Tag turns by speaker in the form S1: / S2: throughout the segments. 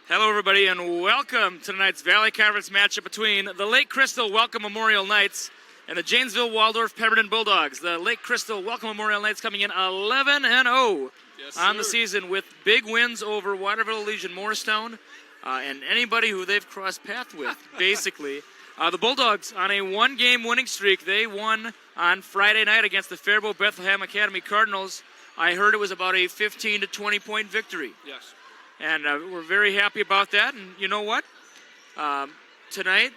S1: Hello, everybody, and welcome to tonight's Valley Conference matchup between the Lake Crystal Welcome Memorial Knights and the Janesville Waldorf Pemberton Bulldogs. The Lake Crystal Welcome Memorial Knights coming in 11-0 on the season with big wins over Waterville Legion Morristown and anybody who they've crossed paths with, basically. The Bulldogs on a one-game winning streak. They won on Friday night against the Faribault Bethlehem Academy Cardinals. I heard it was about a 15 to 20-point victory.
S2: Yes.
S1: And we're very happy about that. And you know what? Tonight,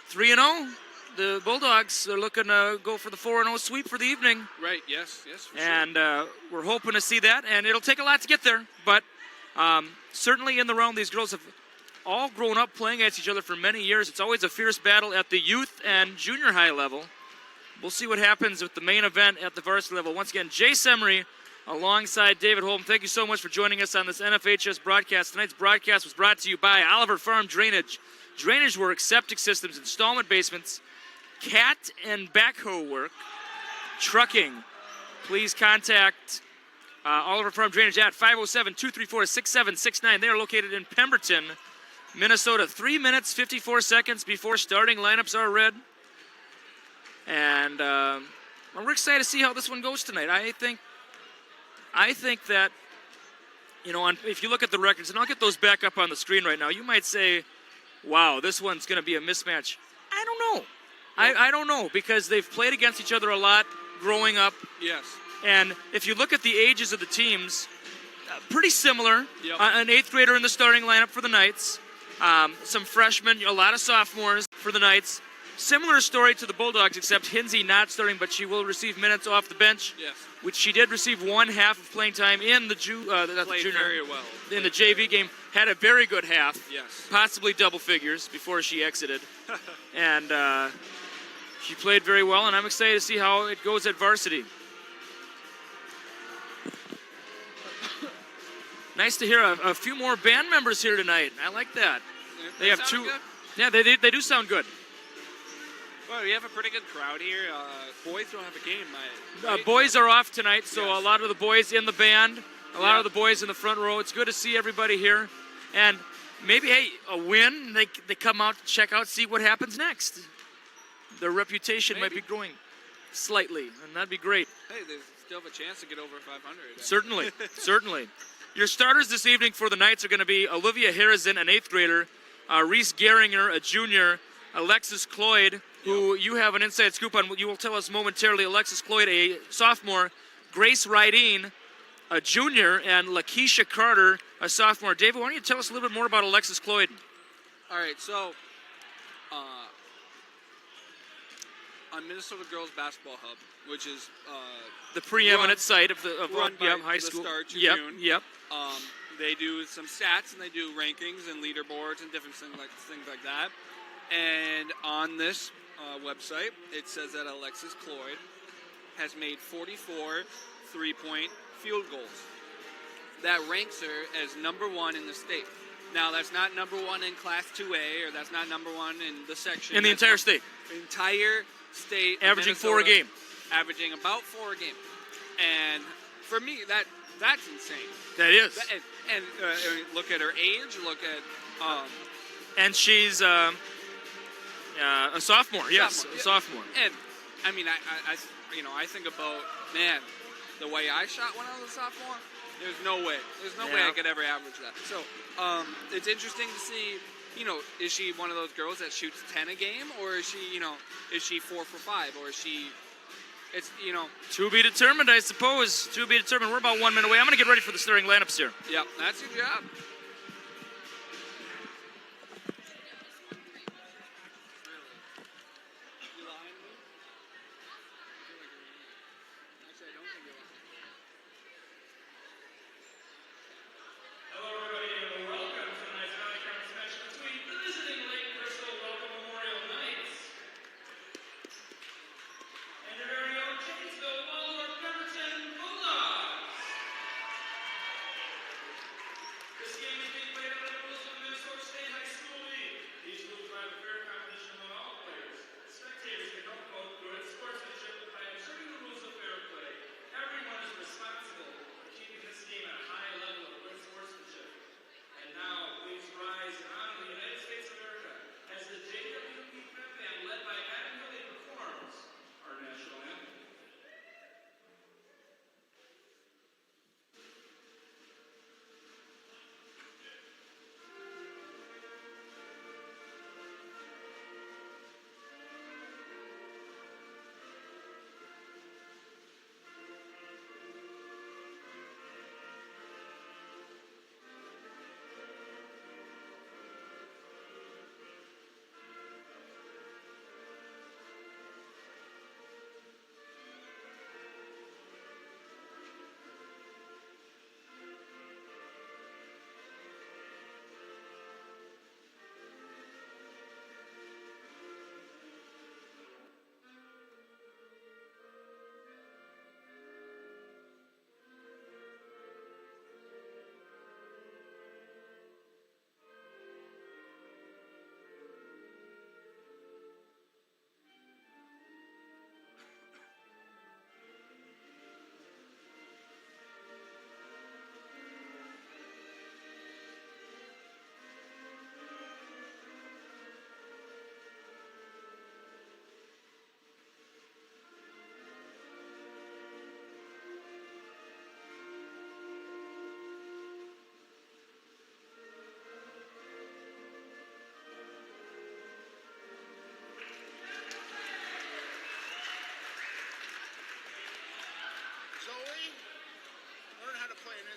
S1: 3-0. The Bulldogs are looking to go for the 4-0 sweep for the evening.
S2: Right, yes, for
S1: and we're hoping to see that. And it'll take a lot to get there. But certainly in the realm, these girls have all grown up playing against each other for many years. It's always a fierce battle at the youth and junior high level. We'll see what happens with the main event at the varsity level. Once again, Jay Semery alongside David Holm. Thank you so much for joining us on this NFHS broadcast. Tonight's broadcast was brought to you by Oliver Farm Drainage, Drainage Work, Septic Systems, Installment Basements, Cat and Backhoe Work, Trucking. Please contact Oliver Farm Drainage at 507-234-6769. They are located in Pemberton, Minnesota. 3 minutes, 54 seconds before starting. Lineups are read. And we're excited to see how this one goes tonight. I think that, you know, if you look at the records, and I'll get those back up on the screen right now, you might say, wow, this one's going to be a mismatch. I don't know. I don't know, because they've played against each other a lot growing up.
S2: Yes.
S1: And if you look at the ages of the teams, pretty similar.
S2: Yep.
S1: An 8th grader in the starting lineup for the Knights. Some freshmen, a lot of sophomores for the Knights. Similar story to the Bulldogs, except Hinsey not starting, but she will receive minutes off the bench.
S2: Yes.
S1: Which she did receive one half of playing time in the
S2: Played very well.
S1: In the JV game. Had a very good half.
S2: Yes.
S1: Possibly double figures before she exited. And she played very well, and I'm excited to see how it goes at varsity. Nice to hear a few more band members here tonight. I like that. They have two.
S2: Good?
S1: Yeah, they do sound good.
S2: Well, we have a pretty good crowd here. Boys don't have a game. Right?
S1: Boys are off tonight, so
S2: yes.
S1: A lot of the boys in the band, a lot of the boys in the front row. It's good to see everybody here. And maybe, hey, a win, they come out, check out, see what happens next. Their reputation might be growing slightly, and that'd be great.
S2: Hey, they still have a chance to get over 500.
S1: Certainly, certainly. Your starters this evening for the Knights are going to be Olivia Harrison, an 8th grader, Reese Geringer, a junior, Alexis Cloyd, who you have an inside scoop on. You will tell us momentarily. Alexis Cloyd, a sophomore, Grace Rydeen, a junior, and Lakeisha Carter, a sophomore. David, why don't you tell us a little bit more about Alexis Cloyd?
S2: All right, so on Minnesota Girls Basketball Hub, which is
S1: the preeminent site of
S2: run by
S1: high
S2: the
S1: school.
S2: Star Tribune.
S1: Yep.
S2: They do some stats and they do rankings and leaderboards and different things like that. And on this website, it says that Alexis Cloyd has made 44 three-point field goals. That ranks her as number 1 in the state. Now, that's not number 1 in Class 2A, or that's not number 1 in the section.
S1: In the entire state.
S2: Entire state.
S1: Averaging 4 a game.
S2: Averaging about 4 a game. And for me, that's insane.
S1: That is.
S2: And look at her age. Look at.
S1: And she's a sophomore. Yes,
S2: sophomore.
S1: A sophomore.
S2: And I mean, I think about, man, the way I shot when I was a sophomore. There's no way I could ever average that. So it's interesting to see. You know, is she one of those girls that shoots 10 a game, or is she 4 for 5, or is she? It's
S1: To be determined, I suppose. To be determined. We're about 1 minute away. I'm going to get ready for the starting lineups here.
S2: Yep, that's your job.
S1: This game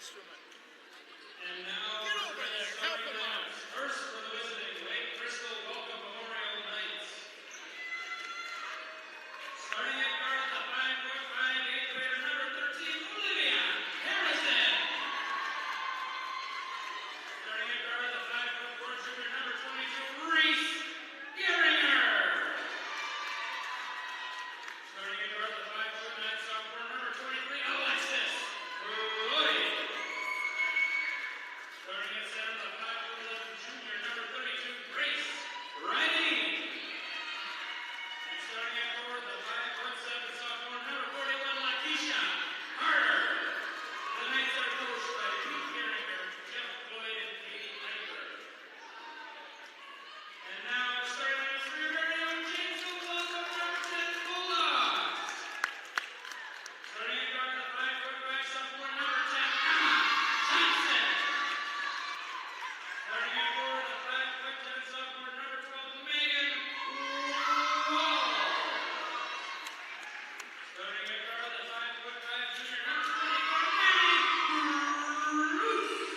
S3: instrument.
S1: And now,
S3: Get over there. Help him out.
S1: first for the visiting Lake Crystal Welcome Memorial Knights. Starting at guard, the 5'5", 8th grader, number 13, Olivia Harrison. Starting at guard, the 5'4", junior, number 22, Reese Geringer. Starting at guard, the 5'9", sophomore, number 23, Alexis Lloyd. Starting at center, the 5'11", junior, number 32, Grace Riding. And starting at forward, the 5'7", sophomore, number 41, Lakeisha Carter. The Knights are coached by Pete Geringer, Jeff Floyd, and Katie Heiberg. And now, starting on the screen, very own Janesville Welcome Robertson Bulldogs. Starting at guard, the 5'5", sophomore, number 10, Emma Johnson. Starting at forward, the 5'10", sophomore, number 12, Megan Wall. Starting at guard, the 5'5", junior, number 24, Manny Bruce.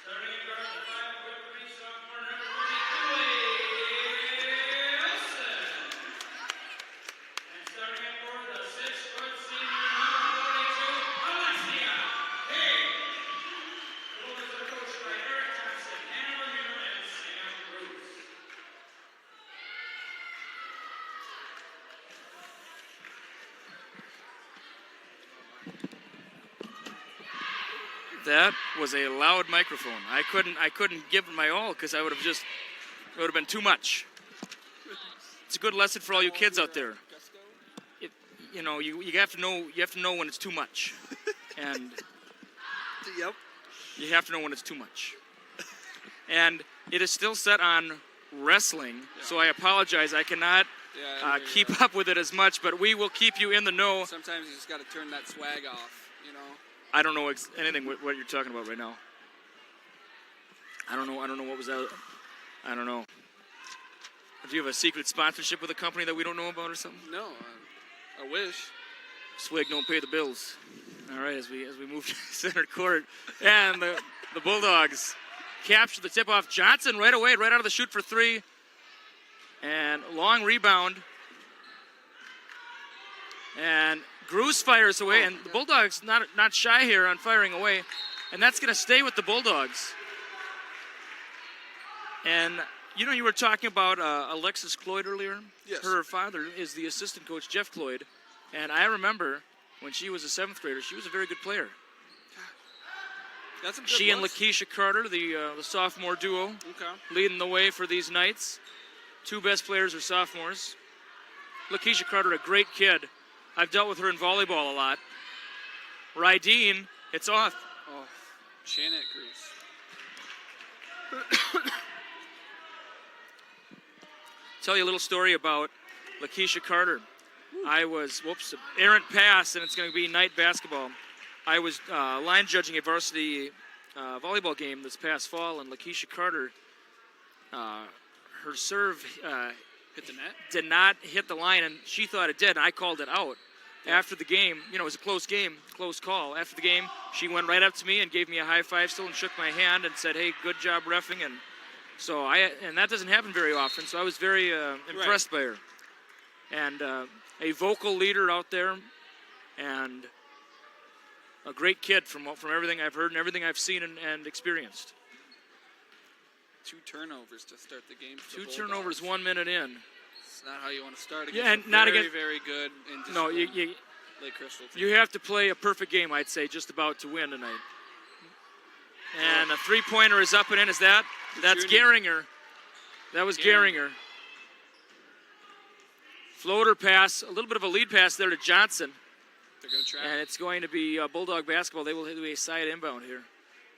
S1: Starting at guard, the 5'3", sophomore, number 30, Emily Wilson. And starting at forward, the 6' senior, number 42, Alexia King. The Bulldogs are coached by Eric Thompson, Hannah Bermuda, and Sam Bruce. That was a loud microphone. I couldn't give it my all because it would have been too much. It's a good lesson for all you kids out there. You have to know when it's too much, and
S2: Yep.
S1: you have to know when it's too much. And it is still set on wrestling, so I apologize. I cannot keep up with it as much, but we will keep you in the know.
S2: Sometimes you just got to turn that swag off, you know.
S1: I don't know anything what you're talking about right now. I don't know what was that. I don't know. Do you have a secret sponsorship with a company that we don't know about or something?
S2: No, I wish.
S1: Swig don't pay the bills. All right, as we move to center court, and the Bulldogs capture the tip-off. Johnson right away, right out of the chute for three, and long rebound. And Bruce fires away, and the Bulldogs not shy here on firing away, and that's going to stay with the Bulldogs. And you were talking about Alexis Cloyd earlier.
S2: Yes.
S1: Her father is the assistant coach, Jeff Cloyd, and I remember when she was a 7th grader, she was a very good player.
S2: That's a good
S1: She and
S2: looks.
S1: Lakeisha Carter, the sophomore duo,
S2: Okay.
S1: leading the way for these Knights. Two best players are sophomores. Lakeisha Carter, a great kid. I've dealt with her in volleyball a lot. Rydeen, it's off.
S2: Oh, Shannon Cruz.
S1: Tell you a little story about Lakeisha Carter. Errant pass, and it's going to be night basketball. I was line judging a varsity volleyball game this past fall, and Lakeisha Carter, her serve
S2: Hit the net?
S1: did not hit the line, and she thought it did, and I called it out.
S2: Yeah.
S1: After the game, it was a close game, close call. After the game, she went right up to me and gave me a high five still and shook my hand and said, "Hey, good job reffing." And so and that doesn't happen very often, so I was very impressed by her. And a vocal leader out there, and a great kid from everything I've heard and everything I've seen and experienced.
S2: 2 turnovers to start the game. For the
S1: 2
S2: Bulldogs.
S1: turnovers, 1 minute in.
S2: It's not how you want to start against.
S1: Yeah, and not
S2: very,
S1: against.
S2: very good. And
S1: No,
S2: Lake Crystal. Team.
S1: you have to play a perfect game, I'd say, just about to win tonight. And a 3-pointer is up and in. Is that? That's Geringer. That was Geringer. Floater pass, a little bit of a lead pass there to Johnson.
S2: They're going to trap.
S1: And it's going to be Bulldog basketball. They will do a side inbound here.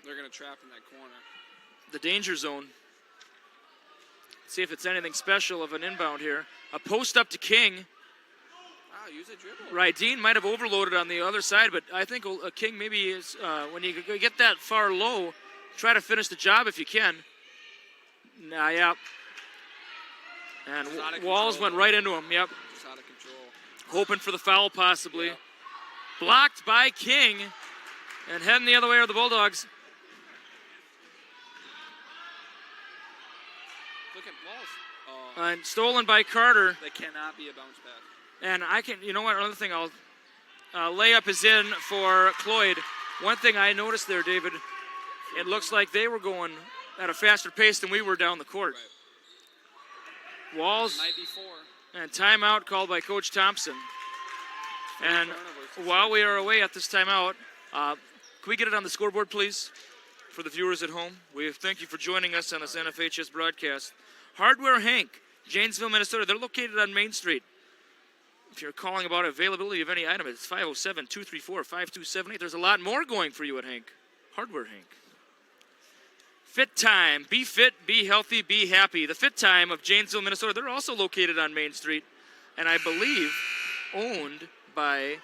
S2: They're going to trap in that corner.
S1: The danger zone. See if it's anything special of an inbound here. A post up to King.
S2: Wow, use a dribble.
S1: Rydeen might have overloaded on the other side, but I think King maybe is, when you get that far low, try to finish the job if you can. Yeah. And Walls went right into him, yep.
S2: Just out of control.
S1: Hoping for the foul possibly.
S2: Yeah.
S1: Blocked by King. And heading the other way are the Bulldogs.
S2: Look at Walls. Oh,
S1: And stolen by Carter.
S2: that cannot be a bounce pass.
S1: And I can, you know what, another thing I'll layup is in for Cloyd. One thing I noticed there, David, it looks like they were going at a faster pace than we were down the court.
S2: Right.
S1: Walls
S2: Might be 4.
S1: and timeout called by Coach Thompson. And while we are away at this timeout, can we get it on the scoreboard, please, for the viewers at home? We thank you for joining us on this NFHS broadcast. Hardware Hank, Janesville, Minnesota. They're located on Main Street. If you're calling about availability of any item, it's 507-234-5278. There's a lot more going for you at Hank. Hardware Hank. Fit Time. Be fit, be healthy, be happy. The Fit Time of Janesville, Minnesota. They're also located on Main Street, and I believe owned by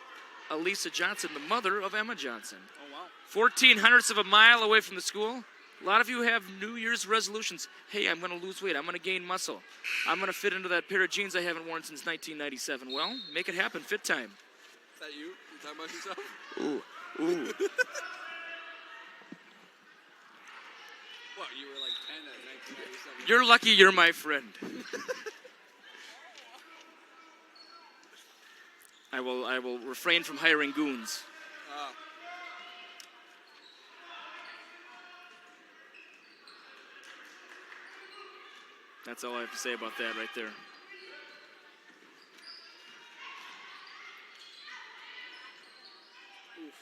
S1: Elisa Johnson, the mother of Emma Johnson.
S2: Oh, wow.
S1: 1/1400ths of a mile away from the school. A lot of you have New Year's resolutions. Hey, I'm going to lose weight. I'm going to gain muscle. I'm going to fit into that pair of jeans I haven't worn since 1997. Well, make it happen. Fit Time.
S2: Is that you? You talking about yourself?
S1: Ooh.
S2: What, you were like 10 at 1997?
S1: You're lucky you're my friend. I will refrain from hiring goons.
S2: Oh.
S1: That's all I have to say about that right there.
S2: Oof.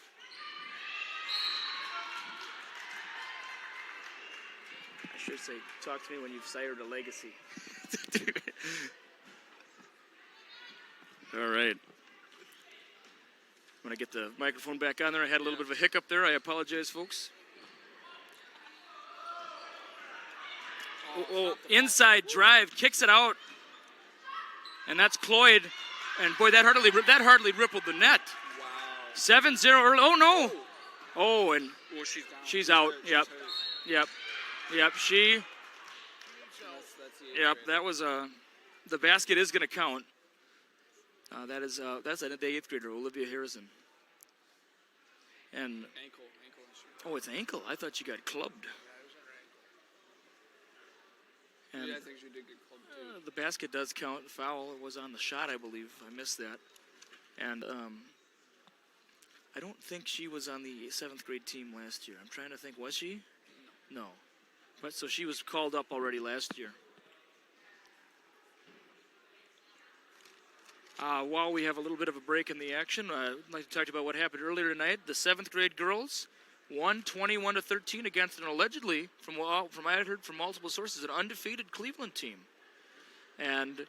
S1: I should say, talk to me when you've sired a legacy. All right. I'm going to get the microphone back on there. I had a little bit of a hiccup there. I apologize, folks. Inside drive, kicks it out. And that's Cloyd. And boy, that hardly rippled the net.
S2: Wow.
S1: 7-0 early. Oh, no. Oh, and
S2: Well, she's down.
S1: she's out.
S2: Hurt.
S1: Yep.
S2: She's hurt.
S1: Yep. She.
S2: That's the
S1: Yep.
S2: eighth
S1: That was the basket is going to count. That's the 8th grader, Olivia Harrison. And
S2: grade. Ankle issue.
S1: oh, it's ankle. I thought she got clubbed. And
S2: Yeah, I think she did get clubbed too.
S1: the basket does count. Foul. It was on the shot, I believe. I missed that. And I don't think she was on the 7th grade team last year. I'm trying to think. Was she? No. But so she was called up already last year. While we have a little bit of a break in the action, I'd like to talk about what happened earlier tonight. The 7th grade girls won 21-13 against an allegedly, from I had heard from multiple sources, an undefeated Cleveland team. And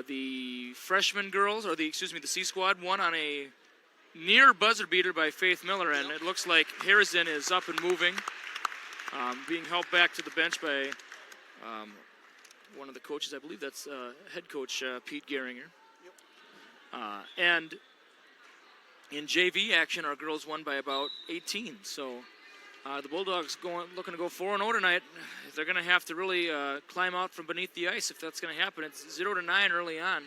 S1: the freshman girls, or the C squad, won on a near buzzer beater by Faith Miller, and it looks like Harrison is up and moving, being helped back to the bench by one of the coaches. I believe that's head coach Pete Gehringer. And in JV action, our girls won by about 18. So the Bulldogs looking to go 4-0 tonight. They're going to have to really climb out from beneath the ice if that's going to happen. It's 0-9 early on.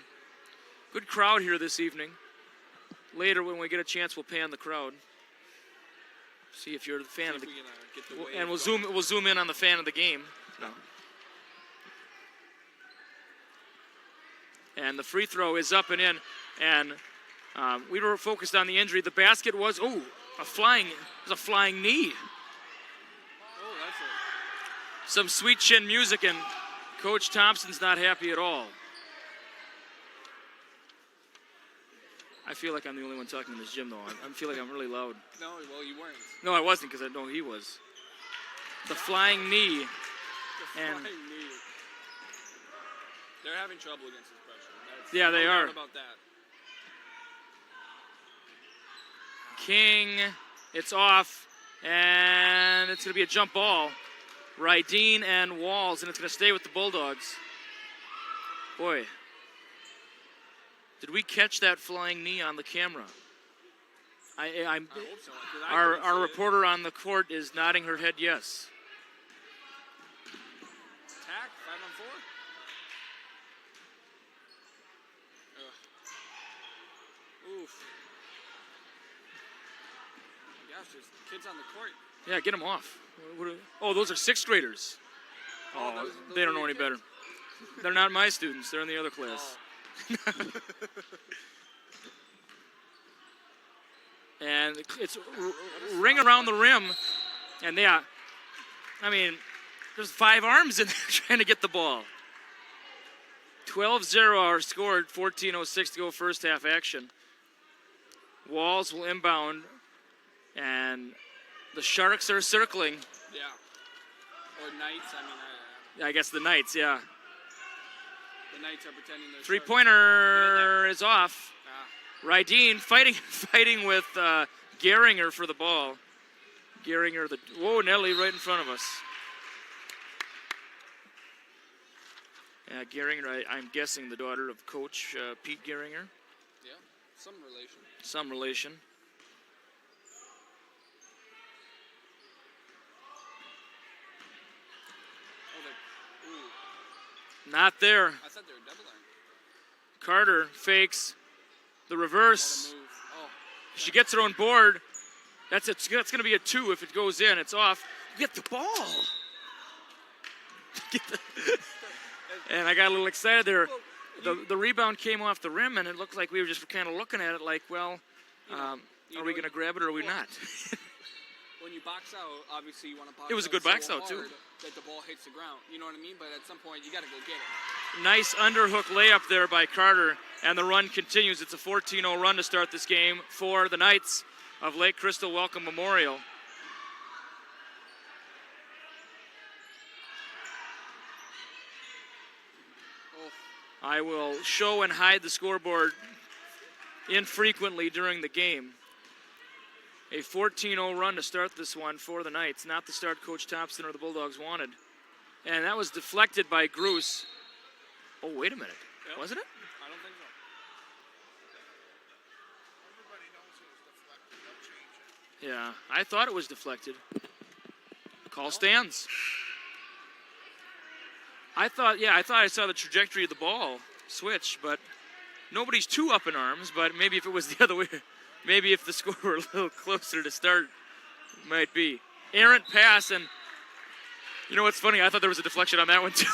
S1: Good crowd here this evening. Later, when we get a chance, we'll pan the crowd. See if you're the fan of the game. And we'll zoom in on the fan of the game. No. And the free throw is up and in. And we were focused on the injury. The basket was a flying knee.
S2: Oh, that's it.
S1: Some sweet chin music, and Coach Thompson's not happy at all. I feel like I'm the only one talking in this gym, though. I feel like I'm really loud.
S2: No, well, you weren't.
S1: No, I wasn't, because I know he was. The flying knee.
S2: Flying knee. They're having trouble against this pressure.
S1: Yeah, they are.
S2: No doubt about that.
S1: King, it's off, and it's going to be a jump ball. Rydeen and Walls, and it's going to stay with the Bulldogs. Boy, did we catch that flying knee on the camera?
S2: I hope so. 'Cause I
S1: Our
S2: couldn't see it.
S1: reporter on the court is nodding her head yes.
S2: Attack, 5-on-4. Oof. gosh, there's kids on the court.
S1: Yeah, get them off. Oh, those are 6th graders. Oh,
S2: those
S1: they don't
S2: are
S1: know
S2: your
S1: any better.
S2: kids?
S1: They're not my students. They're in the other class.
S2: Oh.
S1: And it's ring around the rim. And yeah, I mean, there's 5 arms in there trying to get the ball. 12-0 are scored, 14:06 to go first half action. Walls will inbound, and the Sharks are circling.
S2: Yeah. Or Knights,
S1: I guess the Knights, yeah.
S2: the Knights are pretending they're
S1: Three-pointer is off.
S2: Ah.
S1: Rydeen fighting with Gehringer for the ball. Gehringer, whoa, Nelly right in front of us. Yeah, Gehringer, I'm guessing the daughter of Coach Pete Gehringer.
S2: Yeah, some relation.
S1: Some relation.
S2: Oh, ooh.
S1: Not there.
S2: I thought they were doubling.
S1: Carter fakes the reverse.
S2: What a move. Oh.
S1: She gets her own board. That's going to be a 2 if it goes in. It's off. Get the ball. And I got a little excited there. The rebound came off the rim, and it looked like we were just kind of looking at it like, well, are we going to grab it or are we not?
S2: When you box out, obviously you want to box out.
S1: It was a good box out, too.
S2: Hard that the ball hits the ground. You know what I mean? But at some point, you got to go get it.
S1: Nice underhook layup there by Carter, and the run continues. It's a 14-0 run to start this game for the Knights of Lake Crystal Welcome Memorial. I will show and hide the scoreboard infrequently during the game. A 14-0 run to start this one for the Knights, not the start Coach Thompson or the Bulldogs wanted. And that was deflected by Gruce. Oh, wait a minute.
S2: Yep.
S1: Wasn't it?
S2: I don't think so.
S3: Everybody knows it was deflected. They'll change it.
S1: Yeah, I thought it was deflected. Call stands. I thought I saw the trajectory of the ball switch, but nobody's too up in arms. But maybe if it was the other way, maybe if the score were a little closer to start, it might be. Errant pass, and you know what's funny? I thought there was a deflection on that one too.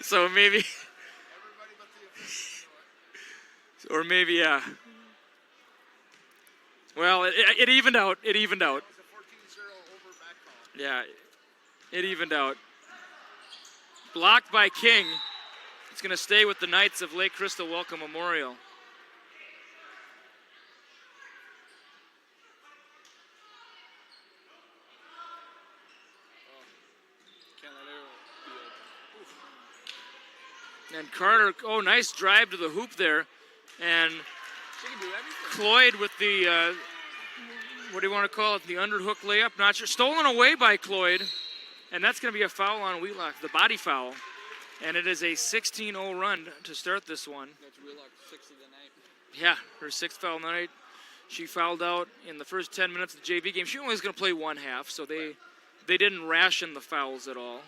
S1: So maybe,
S3: Everybody but the officials know it.
S1: or maybe yeah. Well, it evened out. It evened out.
S3: It was a 14-0 over back call.
S1: Yeah, it evened out. Blocked by King. It's going to stay with the Knights of Lake Crystal Welcome Memorial.
S2: Can't let it be open.
S1: And Carter, oh, nice drive to the hoop there. And
S2: She can do everything.
S1: Cloyd with the, what do you want to call it, the underhook layup? Not sure. Stolen away by Cloyd. And that's going to be a foul on Wheelock, the body foul. And it is a 16-0 run to start this one.
S2: That's Wheelock, 6th of the night.
S1: Yeah, her 6th foul of the night. She fouled out in the first 10 minutes of the JV game. She only was going to play one half, so they didn't ration the fouls at all.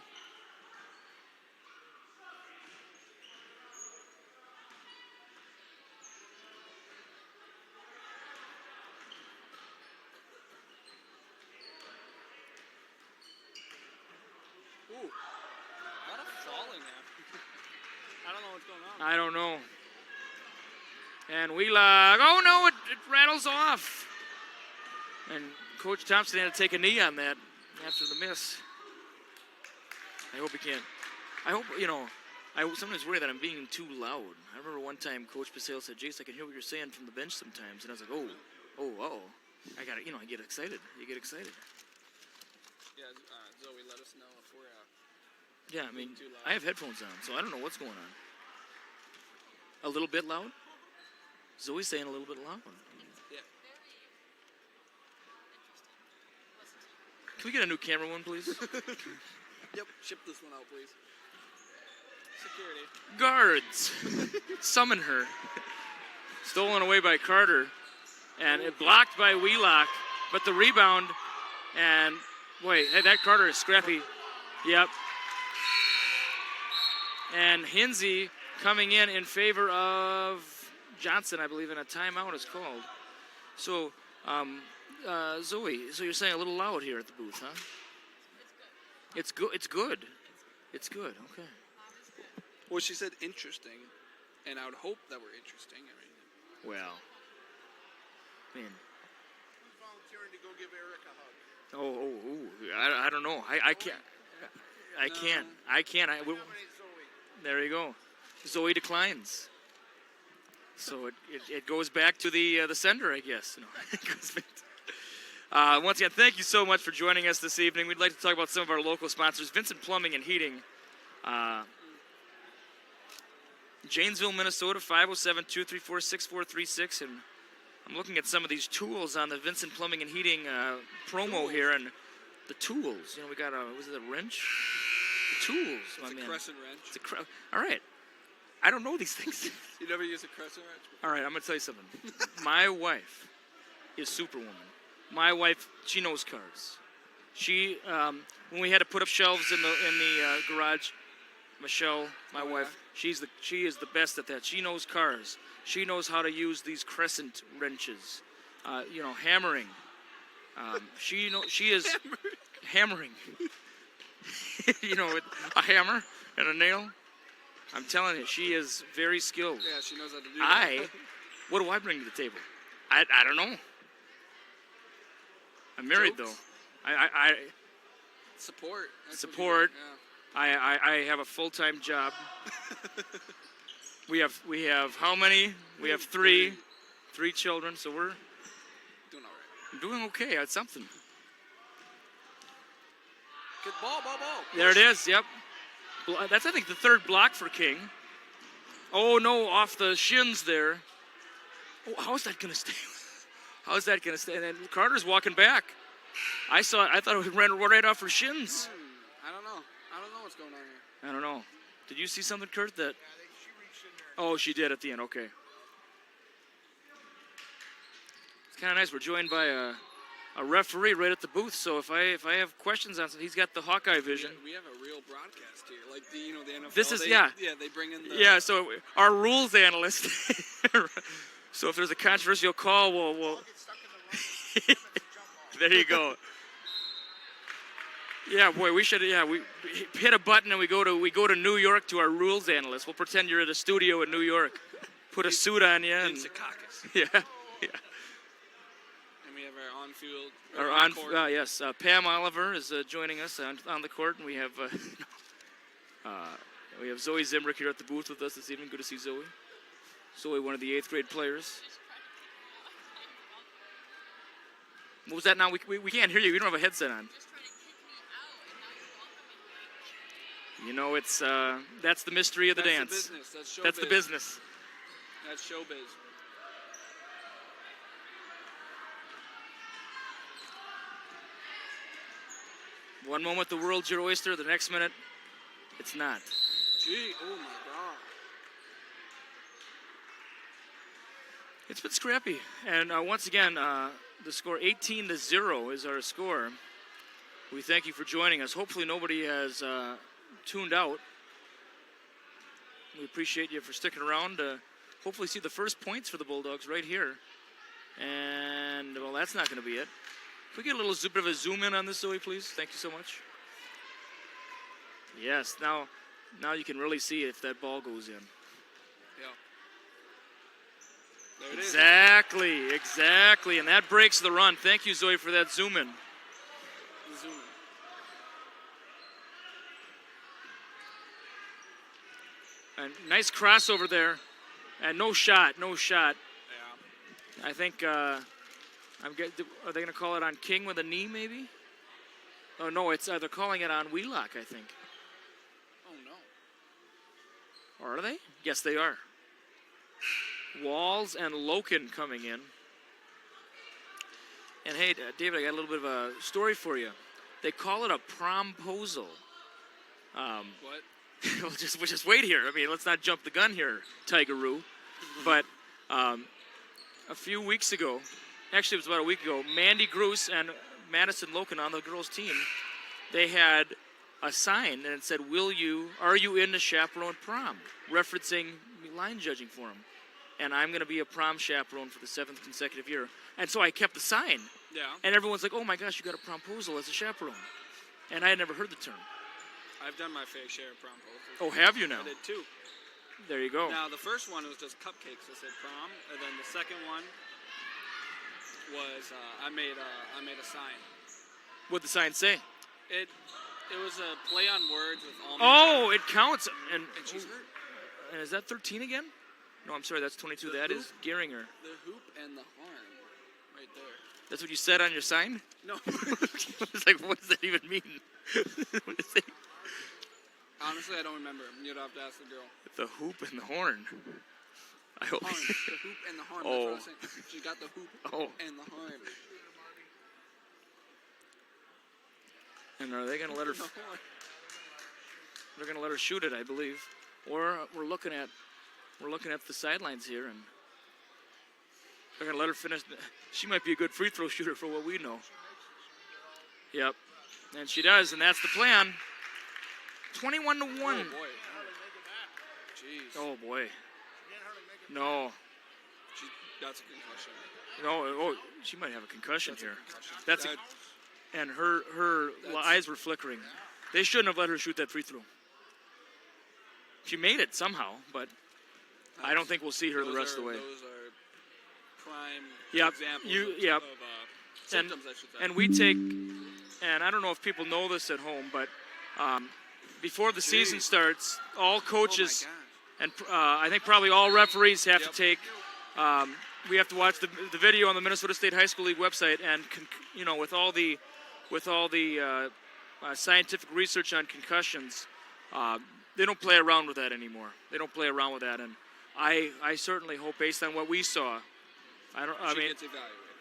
S2: Ooh. A lot of falling there. I don't know what's going on.
S1: I don't know. And Wheelock, oh no, it rattles off. And Coach Thompson had to take a knee on that after the miss. I hope he can't. I hope, I sometimes worry that I'm being too loud. I remember one time Coach Basale said, Jace, I can hear what you're saying from the bench sometimes. And I was like, oh. I got it, I get excited. You get excited.
S2: Yeah, Zoe, let us know if we're
S1: Yeah, I mean,
S2: too loud.
S1: I have headphones on, so I don't know what's going on. A little bit loud? Zoe's saying a little bit loud.
S2: Yeah.
S1: Can we get a new camera one, please?
S2: Yep, ship this one out, please. Security.
S1: Guards! Summon her. Stolen away by Carter. And it blocked by Wheelock. But the rebound, and boy, that Carter is scrappy. Yep. And Hinsey coming in favor of Johnson, I believe, and a timeout is called. So Zoe, so you're saying a little loud here at the booth, huh? It's good. It's good. It's good. Okay.
S2: Well, she said interesting, and I would hope that we're interesting. I mean,
S1: Well, man.
S3: Who's volunteering to go give Eric a hug?
S1: I don't know. I can't. I can't. I can't.
S3: Nominate Zoe.
S1: There you go. Zoe declines. So it goes back to the sender, I guess. No, it goes back to- once again, thank you so much for joining us this evening. We'd like to talk about some of our local sponsors. Vincent Plumbing and Heating. Janesville, Minnesota, 507-234-6436. And I'm looking at some of these tools on the Vincent Plumbing and Heating promo here. And the tools, we got was it a wrench? The tools, my man.
S2: it's a crescent wrench.
S1: It's all right. I don't know these things.
S2: You never use a crescent wrench?
S1: All right, I'm going to tell you something. My wife is Superwoman. My wife, she knows cars. She, when we had to put up shelves in the garage, Michelle, my wife, she is the best at that. She knows cars. She knows how to use these crescent wrenches, hammering. She is hammering. With a hammer and a nail. I'm telling you, she is very skilled.
S2: Yeah, she knows how to do that.
S1: What do I bring to the table? I don't know. I'm married
S2: Jokes?
S1: though. I
S2: Support. That's what you
S1: support.
S2: do,
S1: I have a full-time job. We have how many? We have three children, so we're
S2: Doing all right.
S1: doing okay at something.
S2: Good ball.
S1: There it is. Yep. That's I think the third block for King. Oh no, off the shins there. Oh, how's that gonna stay? How's that gonna stay? And then Carter's walking back. I thought it ran right off her shins.
S2: I don't know what's going on here.
S1: I don't know. Did you see something, Kurt? That?
S3: She reached in there.
S1: Oh, she did at the end. Okay. It's kind of nice. We're joined by a referee right at the booth. So if I have questions on something, he's got the Hawkeye vision.
S2: We have a real broadcast here, like the NFL.
S1: This is-
S2: they,
S1: yeah.
S2: Yeah, they bring in the.
S1: Yeah. So our rules analyst. So if there's a controversial call, we'll.
S3: Get stuck in the run.
S1: There you go. Yeah, boy, we should. Yeah, we hit a button and we go to New York to our rules analyst. We'll pretend you're at a studio in New York. Put a suit on you.
S2: In
S1: And,
S2: Secaucus.
S1: yeah.
S2: And we have our on-field.
S1: Or
S2: court.
S1: yes, Pam Oliver is joining us on the court, and we have Zoe Zimbrick here at the booth with us this evening. Good to see Zoe. Zoe, one of the 8th grade players. What was that now? We can't hear you. We don't have a headset on. It's that's the mystery of the
S2: That's
S1: dance.
S2: The business. That's showbiz.
S1: That's the business.
S2: That's showbiz.
S1: One moment the world's your oyster, the next minute it's not.
S2: Gee, oh my God.
S1: It's been scrappy, and once again, the score 18-0 is our score. We thank you for joining us. Hopefully nobody has tuned out. We appreciate you for sticking around to hopefully see the first points for the Bulldogs right here. And, well, that's not going to be it. Can we get a little bit of a zoom in on this, Zoe, please? Thank you so much. Yes, now you can really see if that ball goes in.
S2: Yeah. There it is.
S1: Exactly. And that breaks the run. Thank you, Zoe, for that zoom in.
S2: Zoom.
S1: And nice crossover there. And no shot.
S2: Yeah.
S1: I think, are they going to call it on King with a knee, maybe? Oh, no, they're calling it on Wheelock, I think.
S2: Oh no.
S1: Or are they? Yes, they are. Walls and Loken coming in. And hey, David, I got a little bit of a story for you. They call it a promposal.
S2: What?
S1: we'll just wait here. I mean, let's not jump the gun here, Tigeroo. But a few weeks ago, actually it was about a week ago, Mandy Gruce and Madison Loken on the girls' team, they had a sign and it said, are you in the chaperone prom? Referencing line judging for them. and I'm going to be a prom chaperone for the 7th consecutive year. And so I kept the sign.
S2: Yeah.
S1: And everyone's like, oh my gosh, you got a promposal as a chaperone. And I had never heard the term.
S2: I've done my fair share of promposals.
S1: Oh, have you now?
S2: I did 2.
S1: There you go.
S2: Now, the first one was just cupcakes that said prom, and then the second one was I made a sign.
S1: What'd the sign say?
S2: It was a play on words with almond.
S1: Oh, it counts. And
S2: she's hurt.
S1: And is that 13 again? No, I'm sorry, that's 22.
S2: The
S1: That
S2: hoop?
S1: is Gehringer.
S2: The hoop and the horn, right there.
S1: That's what you said on your sign?
S2: No.
S1: I was like, what does that even mean? What is it?
S2: Honestly, I don't remember. You'd have to ask the girl.
S1: The hoop and the horn. I hope.
S2: Horn. The hoop and the horn.
S1: Oh.
S2: That's what I was saying. She got the hoop
S1: Oh.
S2: and the horn.
S1: And are they going to let her?
S2: The horn.
S1: They're going to let her shoot it, I believe. Or we're looking at the sidelines here, and they're going to let her finish. She might be a good free throw shooter for what we know. Yep, and she does, and that's the plan. 21-1.
S2: Oh, boy. Jeez.
S1: Oh boy. No.
S2: That's a concussion.
S1: No. Oh, she might have a concussion
S2: That's a
S1: here.
S2: concussion.
S1: That's a, and her eyes were flickering. They shouldn't have let her shoot that free throw. She made it somehow, but I don't think we'll see her the rest of the way.
S2: Those are prime
S1: Yep.
S2: examples
S1: Yep.
S2: of symptoms, I should say.
S1: And we take, and I don't know if people know this at home, but before the season starts, all coaches
S2: Oh
S1: and I think probably all referees have
S2: Yep.
S1: to take. We have to watch the video on the Minnesota State High School League website, and with all the scientific research on concussions, they don't play around with that anymore. They don't play around with that, and I certainly hope, based on what we saw, I
S2: She
S1: mean,
S2: gets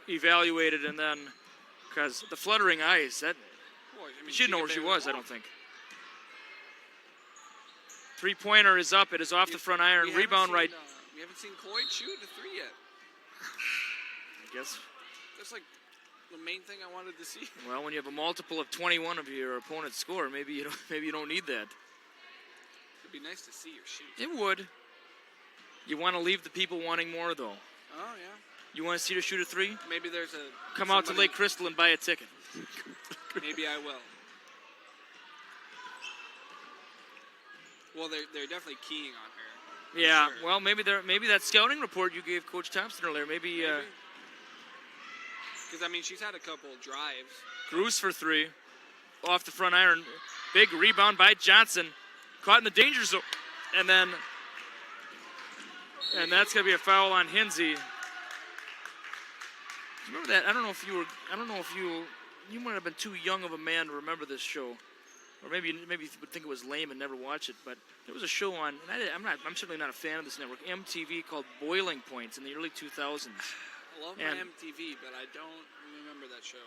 S1: evaluated, and then because the fluttering eyes, that
S2: Boy, I mean,
S1: she didn't know where
S2: could
S1: she
S2: barely
S1: was. I
S2: walk.
S1: don't think. 3-pointer is up. It is off the front iron.
S2: We haven't
S1: Rebound
S2: seen,
S1: right.
S2: we haven't seen Cloyd shoot a 3 yet.
S1: I guess.
S2: That's like the main thing I wanted to see.
S1: Well, when you have a multiple of 21 of your opponent's score, maybe you don't need that.
S2: It'd be nice to see your shoot.
S1: It would. You want to leave the people wanting more, though.
S2: Oh yeah.
S1: You want to see her shoot a 3?
S2: Maybe there's a.
S1: Come out to
S2: somebody-
S1: Lake Crystal and buy a ticket.
S2: Maybe I will. Well, they're definitely keying on her.
S1: Yeah.
S2: Sure.
S1: Well, maybe that scouting report you gave Coach Thompson earlier. Maybe
S2: Because I mean, she's had a couple drives.
S1: Cruz for 3, off the front iron. Big rebound by Johnson, caught in the danger zone, and that's gonna be a foul on Hinsey. Remember that? I don't know if you might have been too young of a man to remember this show, or maybe you would think it was lame and never watch it. But there was a show on, and I'm certainly not a fan of this network, MTV, called Boiling Points in the early 2000s.
S2: I love my MTV, but I don't remember that show.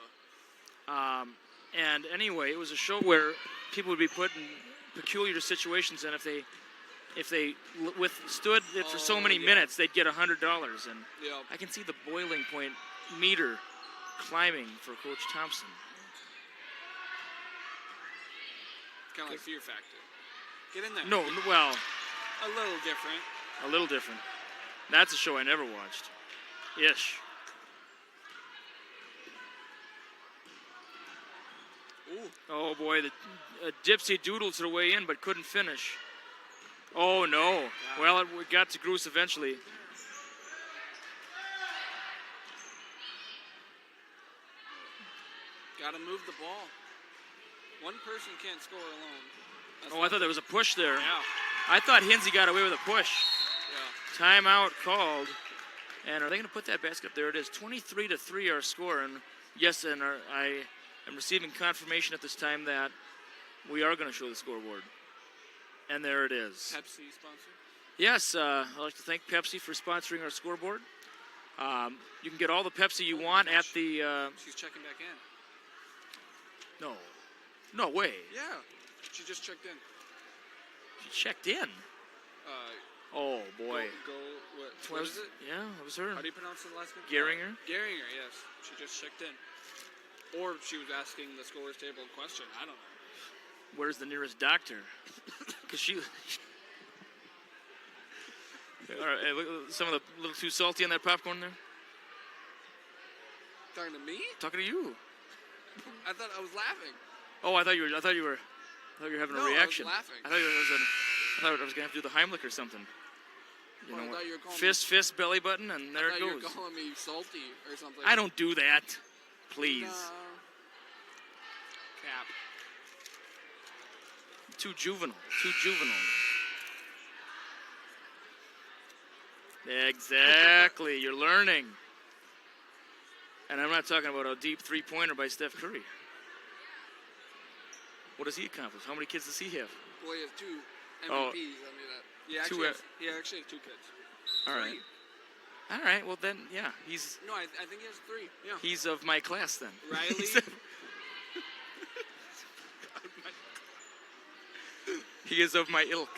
S1: And anyway, it was a show where people would be put in peculiar situations, and if they withstood it for so many minutes, they'd get $100. And
S2: Yep.
S1: I can see the boiling point meter climbing for Coach Thompson.
S2: Kind of like Fear Factor. Get in there.
S1: No, well,
S2: A little different.
S1: a little different. That's a show I never watched. Ish.
S2: Ooh.
S1: Oh boy, the Dipsy doodles her way in, but couldn't finish. Oh no. Well, it got to Gruce eventually.
S2: Got to move the ball. One person can't score alone. That's
S1: Oh, I thought there was a push there.
S2: Yeah.
S1: I thought Hinsey got away with a push.
S2: Yeah.
S1: Timeout called. And are they going to put that basket up? There it is. 23-3 our score. And yes, I am receiving confirmation at this time that we are going to show the scoreboard. And there it is.
S2: Pepsi sponsor.
S1: Yes, I'd like to thank Pepsi for sponsoring our scoreboard. You can get all the Pepsi you want at the...
S2: She's checking back in.
S1: No way.
S2: Yeah. She just checked in.
S1: She checked in. Oh, boy.
S2: What is it?
S1: Yeah, it was her.
S2: How do you pronounce the last name?
S1: Gehringer?
S2: Gehringer, yes. She just checked in. Or she was asking the scorer's table a question. I don't know.
S1: Where's the nearest doctor? Because she... All right, hey, look, some of the little too salty on that popcorn there.
S2: Talking to me?
S1: Talking to you.
S2: I thought I was laughing.
S1: Oh, I thought you were having a reaction.
S2: I was laughing.
S1: I thought I was gonna have to do the Heimlich or something. You
S2: Well, I
S1: know,
S2: thought you were calling
S1: fist, belly button, and there
S2: I
S1: it
S2: thought you were
S1: goes.
S2: calling me salty or something.
S1: I don't do that. Please.
S2: No. Cap.
S1: Too juvenile. Too juvenile. Exactly. You're learning. And I'm not talking about a deep three-pointer by Steph Curry. What does he accomplish? How many kids does he have?
S2: Well, he has 2 MVPs.
S1: Oh.
S2: I mean, he
S1: Two,
S2: actually has 2 kids.
S1: All right. All right. Well, then, yeah, he's
S2: No, I think he has 3. Yeah.
S1: he's of my class then.
S2: Riley.
S1: He is of my ilk.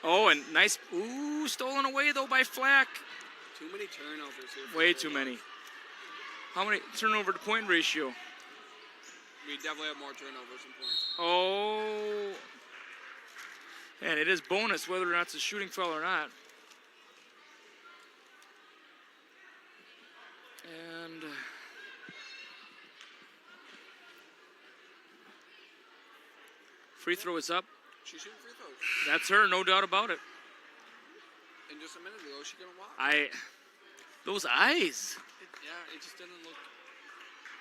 S1: Oh, and nice. Ooh, stolen away though by Flack.
S2: Too many turnovers here. for
S1: Way
S2: the
S1: too
S2: Bulldogs.
S1: many. How many turnover to point ratio?
S2: We definitely have more turnovers than points.
S1: Oh. And it is bonus whether or not it's a shooting foul or not. And free throw is up.
S2: She's shooting free throws.
S1: That's her, no doubt about it.
S2: And just a minute ago, she gonna walk.
S1: Those eyes.
S2: It just didn't look.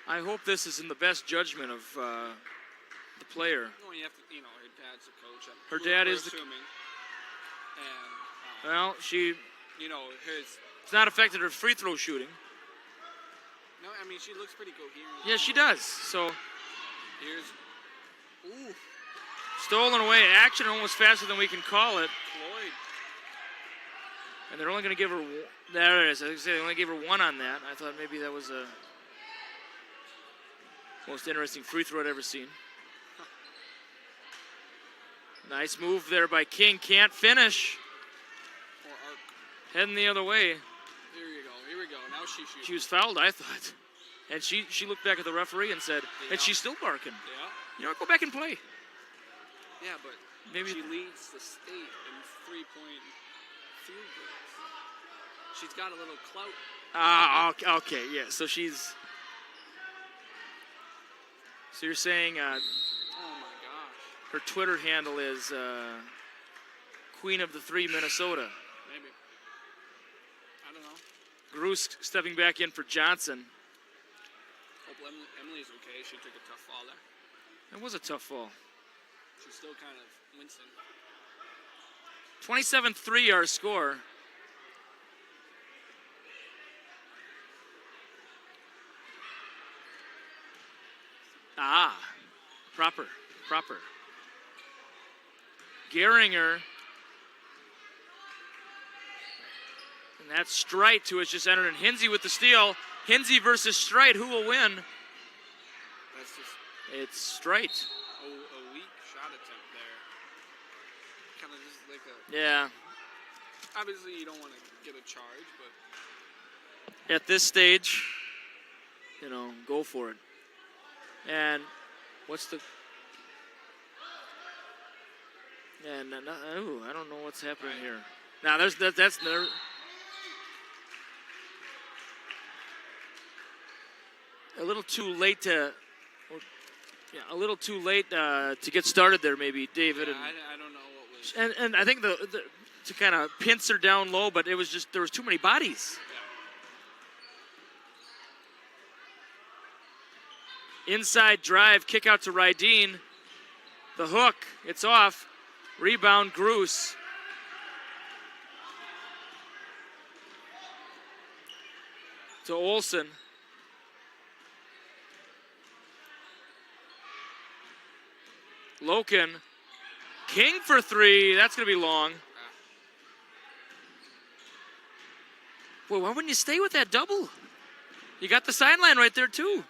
S1: I hope this is in the best judgment of the player.
S2: No, you have to. Her dad's the coach.
S1: Her dad
S2: we're
S1: is the.
S2: assuming. And
S1: Well,
S2: his.
S1: it's not affected her free throw shooting.
S2: No, I mean she looks pretty coherent.
S1: Yeah, she does. So
S2: Here's. Ooh,
S1: stolen away. Action almost faster than we can call it.
S2: Floyd.
S1: And they're only going to give her. There it is. I was going to say they only gave her 1 on that. I thought maybe that was a most interesting free throw I'd ever seen. Nice move there by King. Can't finish.
S2: Or Arc.
S1: Heading the other way.
S2: Here we go. Now she shoots.
S1: She was fouled, I thought. And she looked back at the referee and said, and she's still barking.
S2: Yeah.
S1: You know what? Go back and play.
S2: Yeah, but
S1: Maybe
S2: she leads the state in 3-point field goals. She's got a little clout.
S1: Okay, yeah. So she's. So you're saying
S2: Oh my gosh.
S1: her Twitter handle is Queen of the 3 Minnesota.
S2: Maybe. I don't know.
S1: Bruce stepping back in for Johnson.
S2: Hope Emily's okay. She took a tough fall there.
S1: That was a tough fall.
S2: She's still kind of wincing.
S1: 27-3 our score. Proper. Gehringer. And that's Strite who has just entered in. Hinsey with the steal. Hinsey versus Strite. Who will win?
S2: That's just
S1: It's Strite.
S2: a weak shot attempt there. Kind of just like a.
S1: Yeah.
S2: Obviously, you don't want to get a charge, but.
S1: At this stage, go for it. And what's the... And I don't know what's happening here. Now that's there. A little too late to get started there, maybe, David.
S2: Yeah, I don't know what was.
S1: And I think to kind of pinch her down low, but it was just there was too many bodies.
S2: Yeah.
S1: Inside drive, kick out to Rydeen. The hook, it's off. Rebound, Gruce. To Olsen. Loken. King for 3. That's going to be long. Boy, why wouldn't you stay with that double? You got the sideline right there, too.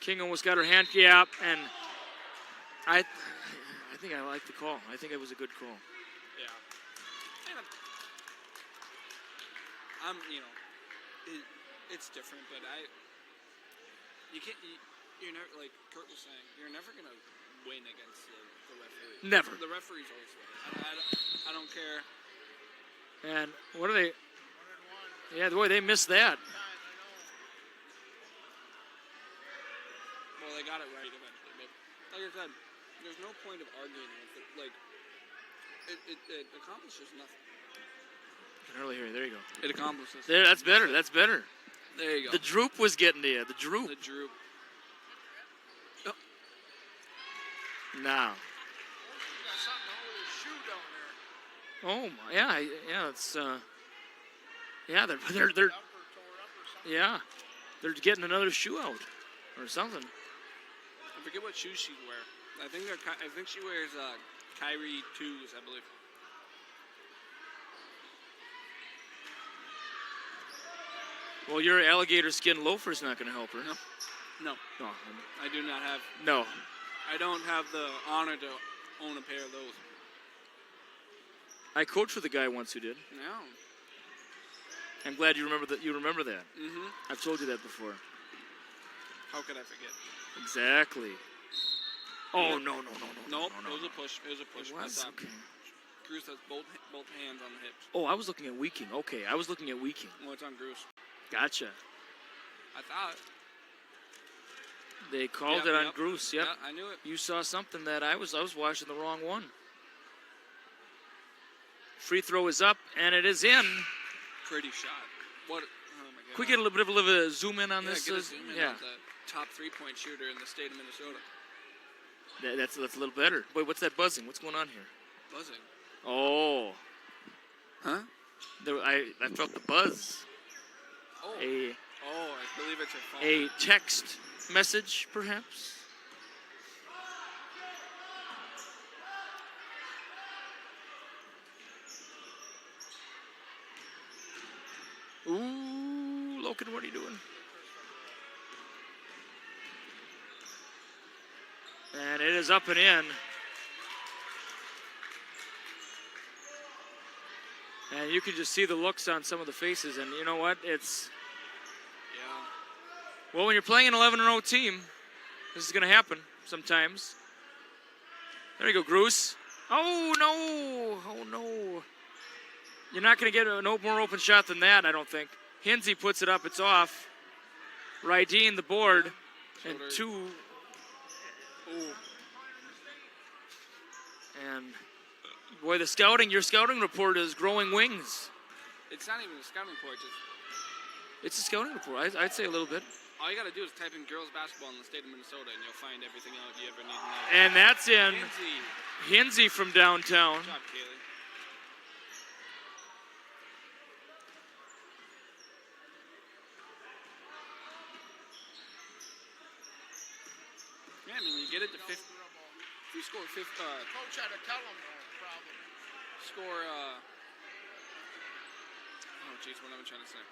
S1: King almost got her hand. Yeah, and I think I like the call. I think it was a good call.
S2: Yeah. And it's different, but you can't. You're never, like Kurt was saying, you're never gonna win against the referee.
S1: Never.
S2: The referee's always right. I don't care.
S1: And what are they?
S3: 1-1.
S1: Yeah, boy, they missed that.
S3: Time,
S2: Well, they got it right eventually. But like I said, there's no point of arguing with it. Like, it accomplishes nothing.
S1: You can hardly hear you. There you go.
S2: It accomplishes.
S1: There, that's better. That's better.
S2: There you go.
S1: The droop was getting to you. The droop.
S2: The droop.
S1: Now.
S3: You got something wrong with his shoe down there.
S1: Oh my, yeah. It's yeah. They're
S3: Up or tore up or something.
S1: yeah. They're getting another shoe out or something.
S2: I forget what shoes she wears. I think she wears Kyrie 2s, I believe.
S1: Well, your alligator skin loafer's not going to help her.
S2: No,
S1: No.
S2: I do not have.
S1: No.
S2: I don't have the honor to own a pair of those.
S1: I coached with a guy once who did.
S2: No.
S1: I'm glad you remember that. You remember that.
S2: Mm-hmm.
S1: I've told you that before.
S2: How could I forget?
S1: Exactly. Oh no.
S2: Nope. It was a push. It was a push.
S1: It
S2: from the
S1: was?
S2: top.
S1: Okay.
S2: Bruce has both hands on the hips.
S1: Oh, I was looking at Weeking. Okay, I was looking at Weeking.
S2: Well, it's on Bruce.
S1: Gotcha.
S2: I thought.
S1: They called
S2: Yep,
S1: it on
S2: yep.
S1: Bruce. Yep.
S2: Yeah, I knew it.
S1: You saw something that I was watching the wrong one. Free throw is up and it is in.
S2: Pretty shot. What? Oh my God.
S1: Can we get a little bit of a zoom in on
S2: Yeah,
S1: this?
S2: get a zoom in
S1: Yeah.
S2: on the top 3-point shooter in the state of Minnesota.
S1: That's a little better. Wait, what's that buzzing? What's going on here?
S2: Buzzing.
S1: Oh,
S2: Huh?
S1: I felt the buzz.
S2: Oh.
S1: A
S2: I believe it's your phone.
S1: a text message, perhaps. Ooh, Logan, what are you doing? And it is up and in. And you can just see the looks on some of the faces. And you know what? It's,
S2: Yeah.
S1: well, when you're playing an 11-0 team, this is going to happen sometimes. There you go, Bruce. Oh, no. Oh, no. You're not going to get a no more open shot than that, I don't think. Hinsey puts it up. It's off. Rydeen, the board. And
S2: Shoulder.
S1: 2.
S2: Ooh.
S1: And, boy, your scouting report is growing wings.
S2: It's not even a scouting report. Just
S1: It's a scouting report. I'd say a little bit.
S2: all you got to do is type in girls basketball in the state of Minnesota, and you'll find everything out you ever need to know.
S1: And that's in
S2: Lindsay.
S1: Hinsey from downtown.
S2: Good job, Kaylee. Yeah, I mean, you get it to 50. If you score 50,
S3: Coach had to tell him though, probably.
S2: score, oh jeez, what am I trying to say?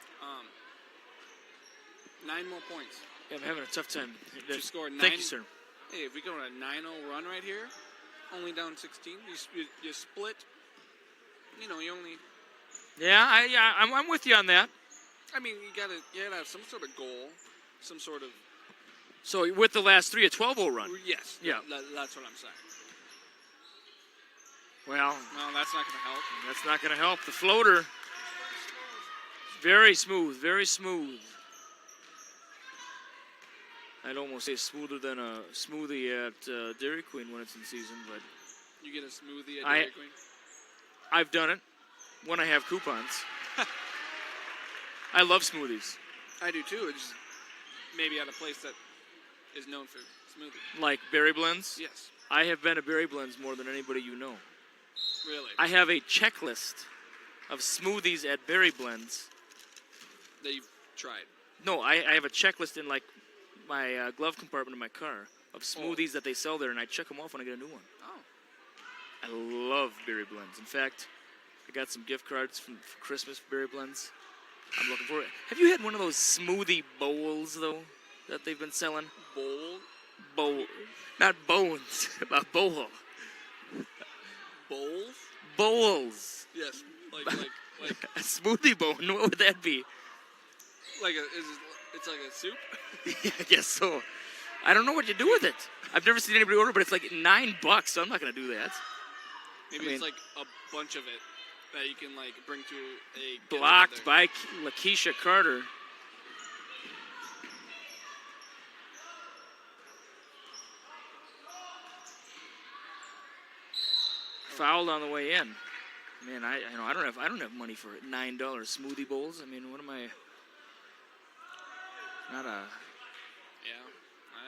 S2: 9 more points.
S1: Yeah, I'm having a tough time.
S2: You scored
S1: Thank
S2: 9.
S1: you, sir.
S2: Hey, if we go on a 9-0 run right here, only down 16, you split. You know, you only.
S1: Yeah, I'm with you on that.
S2: I mean, you gotta have some sort of goal, some sort of.
S1: So with the last 3, a 12-0 run.
S2: Yes.
S1: Yeah.
S2: That's what I'm saying.
S1: Well,
S2: No, that's not gonna help.
S1: that's not going to help. The floater, very smooth, very smooth. I'd almost say smoother than a smoothie at Dairy Queen when it's in season, but
S2: You get a smoothie at
S1: I-
S2: Dairy Queen.
S1: I've done it when I have coupons. I love smoothies,
S2: I do too. It's just maybe at a place that is known for smoothie.
S1: like berry blends.
S2: Yes.
S1: I have been to Berry Blends more than anybody you know.
S2: Really.
S1: I have a checklist of smoothies at Berry Blends.
S2: That you've tried.
S1: No, I have a checklist in like my glove compartment in my car of smoothies that they sell there, and I check them off when I get a new one.
S2: Oh.
S1: I love Berry Blends. In fact, I got some gift cards for Christmas for Berry Blends. I'm looking for it. Have you had one of those smoothie bowls though that they've been selling?
S2: Bowl.
S1: Not bones, a bowl.
S2: Bowls.
S1: Bowls.
S2: Yes. Like
S1: A smoothie bowl. What would that be?
S2: it's like a soup.
S1: Yeah, I guess so. I don't know what you do with it. I've never seen anybody order, but it's like $9, so I'm not going to do that.
S2: Maybe
S1: I mean,
S2: it's like a bunch of it that you can like bring to a
S1: blocked
S2: get-together.
S1: by Lakeisha Carter. Fouled on the way in. Man, I don't have money for $9 smoothie bowls. I mean, what am I? Not a
S2: Yeah,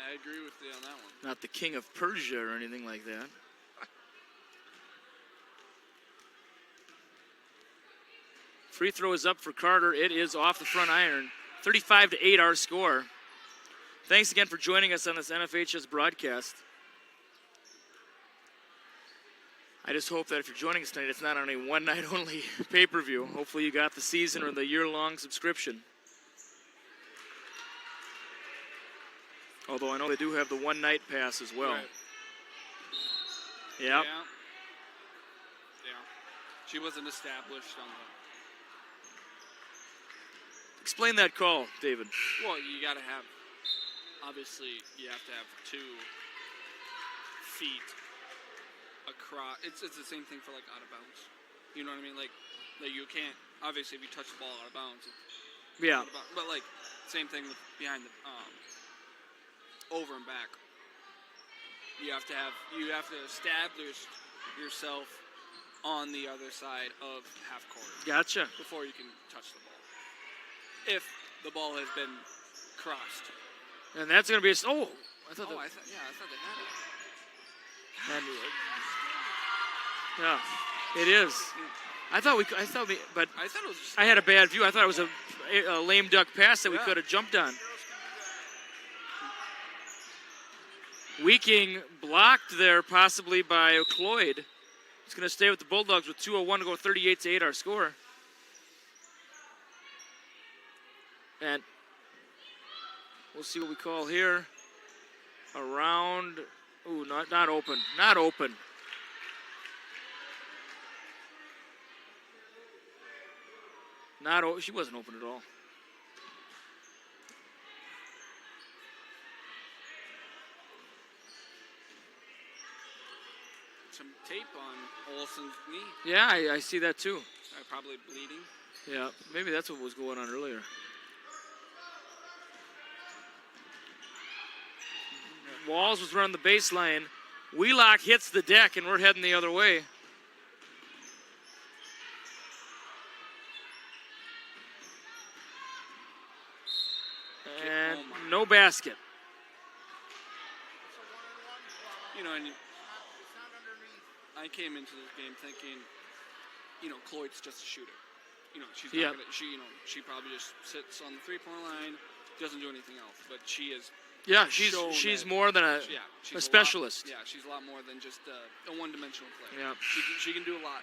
S2: I agree with you on that one.
S1: not the king of Persia or anything like that. Free throw is up for Carter. It is off the front iron. 35-8 our score. Thanks again for joining us on this NFHS broadcast. I just hope that if you're joining us tonight, it's not on a one-night only pay-per-view. Hopefully you got the season or the year-long subscription. Although I know they do have the one-night pass as well.
S2: Right.
S1: Yep.
S2: Yeah. She wasn't established on the.
S1: Explain that call, David.
S2: Well, you got to have. Obviously, you have to have 2 feet across. It's the same thing for like out of bounds. You know what I mean? Like you can't. Obviously, if you touch the ball out of bounds, it's
S1: Yeah.
S2: out of bounds. But like same thing with behind the over and back. You have to establish yourself on the other side of half court
S1: Gotcha.
S2: before you can touch the ball. If the ball has been crossed.
S1: And that's going to be a... Oh, I thought
S2: I thought they had it.
S1: yeah, it is. But
S2: I thought it was just
S1: I had a bad view. I thought it was a lame duck pass that we
S2: Yeah.
S1: could have jumped on. Weeking blocked there possibly by Cloyd. He's going to stay with the Bulldogs with 2:01 to go, 38-8 our score. And we'll see what we call here. Around, ooh, not open, not open. She wasn't open at all.
S2: some tape on Olsen's knee.
S1: Yeah, I see that too.
S2: Probably bleeding.
S1: Yeah, maybe that's what was going on earlier. Walls was running the baseline. Wheelock hits the deck, and we're heading the other way. And no basket.
S2: You know, and I came into this game thinking, you know, Cloyd's just a shooter. You know, she's not gonna, she probably just sits on the three-point line, doesn't do anything else. But she is.
S1: Yeah, she's more than a specialist.
S2: She's a lot more than just a one-dimensional player.
S1: Yeah.
S2: She can do a lot.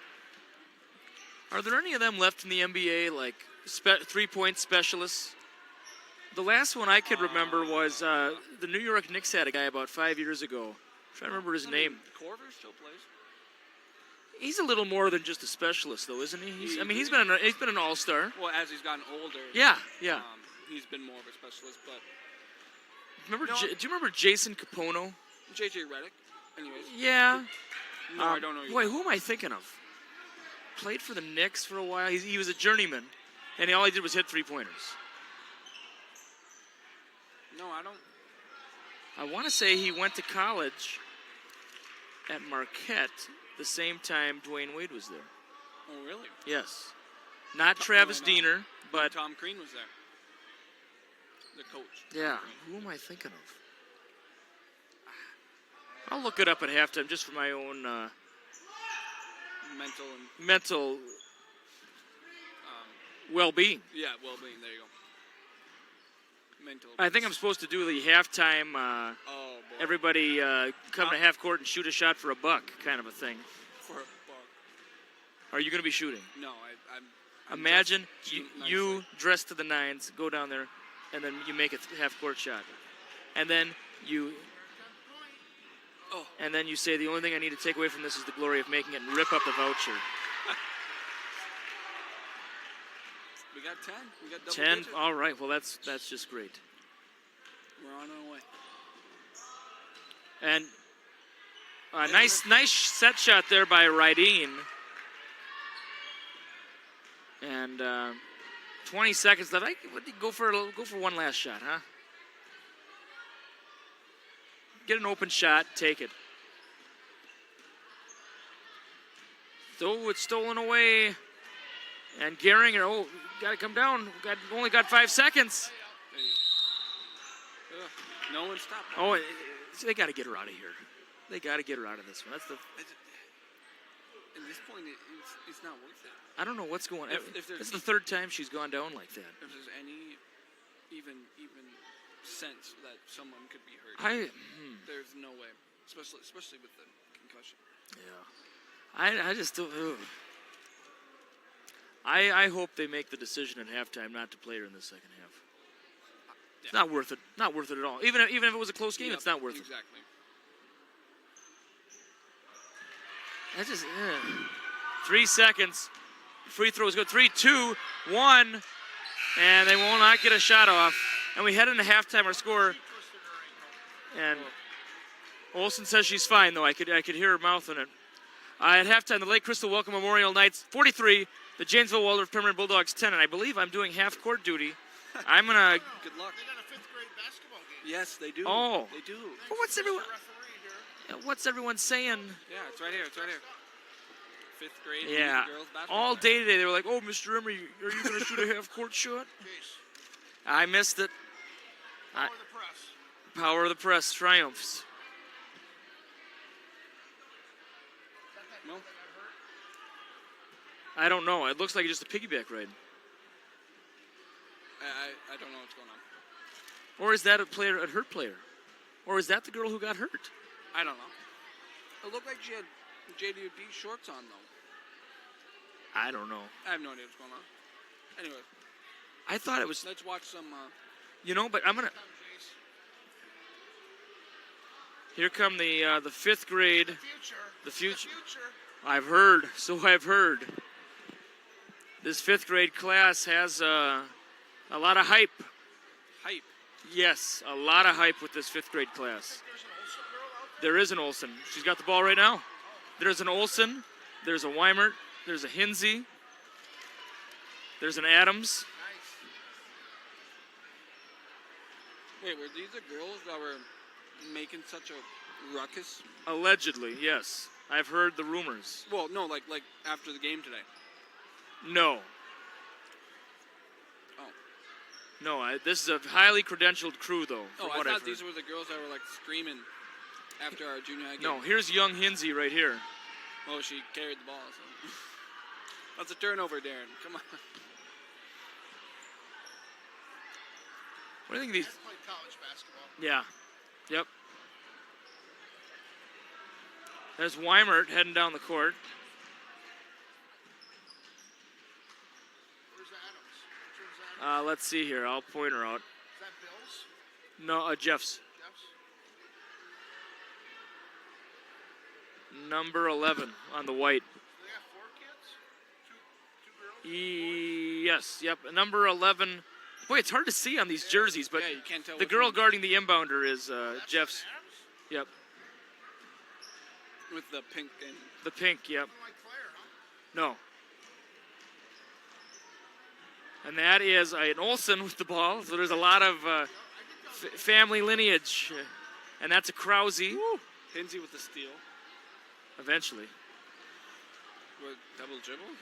S1: Are there any of them left in the NBA, like three-point specialists? The last one I could remember was the New York Knicks had a guy about 5 years ago. I'm trying to remember his name.
S2: Corver still plays.
S1: He's a little more than just a specialist, though, isn't he? He's been an all-star.
S2: Well, as he's gotten older.
S1: Yeah.
S2: He's been more of a specialist, but.
S1: Do you remember Jason Capono?
S2: JJ Redick. Anyways.
S1: Yeah.
S2: No, I don't know.
S1: Boy, who am I thinking of? Played for the Knicks for a while. He was a journeyman, and all he did was hit three-pointers.
S2: No, I don't.
S1: I want to say he went to college at Marquette the same time Dwayne Wade was there.
S2: Oh, really?
S1: Yes. Not Travis Diener, but...
S2: Tom Crean was there. The coach.
S1: Yeah. Who am I thinking of? I'll look it up at halftime just for my own mental well-being.
S2: Yeah, well-being. There you go. Mental.
S1: I think I'm supposed to do the halftime, everybody come to half court and shoot a shot for $1 kind of a thing.
S2: For $1.
S1: Are you going to be shooting?
S2: No, I'm
S1: Imagine you dress to the nines, go down there, and then you make a half-court shot. And then you say, the only thing I need to take away from this is the glory of making it, and rip up the voucher.
S2: We got 10. We got double
S1: 10.
S2: digits.
S1: All right. Well, that's just great.
S2: We're on our way.
S1: And a nice set shot there by Rydeen. And 20 seconds left. Go for one last shot, huh? Get an open shot, take it. So it's stolen away. And Gehringer, got to come down. Only got 5 seconds.
S2: No one stopped.
S1: Oh, they got to get her out of here. They got to get her out of this one. That's the.
S2: At this point, it's not worth it.
S1: I don't know what's going on.
S2: If
S1: This is the third time she's gone down like that.
S2: If there's any even sense that someone could be hurt, there's no way. Especially with the concussion.
S1: Yeah. I just don't. I hope they make the decision at halftime not to play her in the second half. It's not worth it. Not worth it at all. Even if it was a close game, it's not worth it.
S2: Exactly.
S1: That's just 3 seconds. Free throw is good. 3, 2, 1, and they will not get a shot off. And we head into halftime. Our score. And Olsen says she's fine, though. I could hear her mouthing it. At halftime, the Lake Crystal Welcome Memorial Knights 43, the Janesville Waldorf Permanent Bulldogs 10, and I believe I'm doing half court duty. I'm gonna.
S2: Good luck.
S3: They got a 5th grade basketball game.
S2: Yes, they do.
S1: Oh.
S2: They do.
S1: Well, what's everyone saying?
S2: Yeah, it's right here. It's right here. 5th grade
S1: Yeah.
S2: girls basketball.
S1: All day today, they were like, "Oh, Mr. Emery, are you gonna shoot a half court shot?" I missed it.
S3: Power of the press.
S1: Power of the press triumphs.
S2: No.
S1: I don't know. It looks like just a piggyback ride.
S2: I don't know what's going on.
S1: Or is that a hurt player? Or is that the girl who got hurt?
S2: I don't know. It looked like she had JWP shorts on, though.
S1: I don't know.
S2: I have no idea what's going on. Anyway,
S1: I thought it was.
S2: let's watch some.
S1: But I'm gonna. Here come the 5th grade. The future. I've heard. So I've heard. This 5th grade class has a lot of hype.
S2: Hype.
S1: Yes, a lot of hype with this 5th grade class. There is an Olsen. She's got the ball right now. There's an Olsen. There's a Weimert. There's a Hinsey. There's an Adams.
S2: Wait, were these the girls that were making such a ruckus?
S1: Allegedly, yes. I've heard the rumors.
S2: Well, no, like after the game today.
S1: No.
S2: Oh.
S1: No, this is a highly credentialed crew, though.
S2: Oh, I
S1: what
S2: thought
S1: I've
S2: these
S1: heard.
S2: were the girls that were like screaming after our junior high game.
S1: No, here's young Hinsey right here.
S2: Oh, she carried the ball. So. That's a turnover, Darren. Come on.
S1: What do you think of these?
S3: Played college basketball.
S1: Yeah. Yep. There's Weimert heading down the court.
S3: Where's Adams? Which one's Adams?
S1: Let's see here. I'll point her out.
S3: Is that Bill's?
S1: No, Jeff's.
S3: Jeff's?
S1: Number 11 on the white.
S3: Do they have 4 kids? Two girls?
S1: Yes, yep. Number 11. Boy, it's hard to see on these jerseys, but
S2: Yeah, you can't tell
S1: the
S2: which
S1: girl
S2: one.
S1: guarding the inbounder is
S3: That's
S1: Jeff's.
S3: Adams?
S1: Yep.
S2: With the pink and
S1: The pink, yep.
S3: Something like Claire, huh?
S1: No. And that is an Olsen with the ball, so there's a lot of family lineage. And that's a Krause,
S2: Hinsey with the steal.
S1: eventually.
S2: With double dribble?
S3: Who's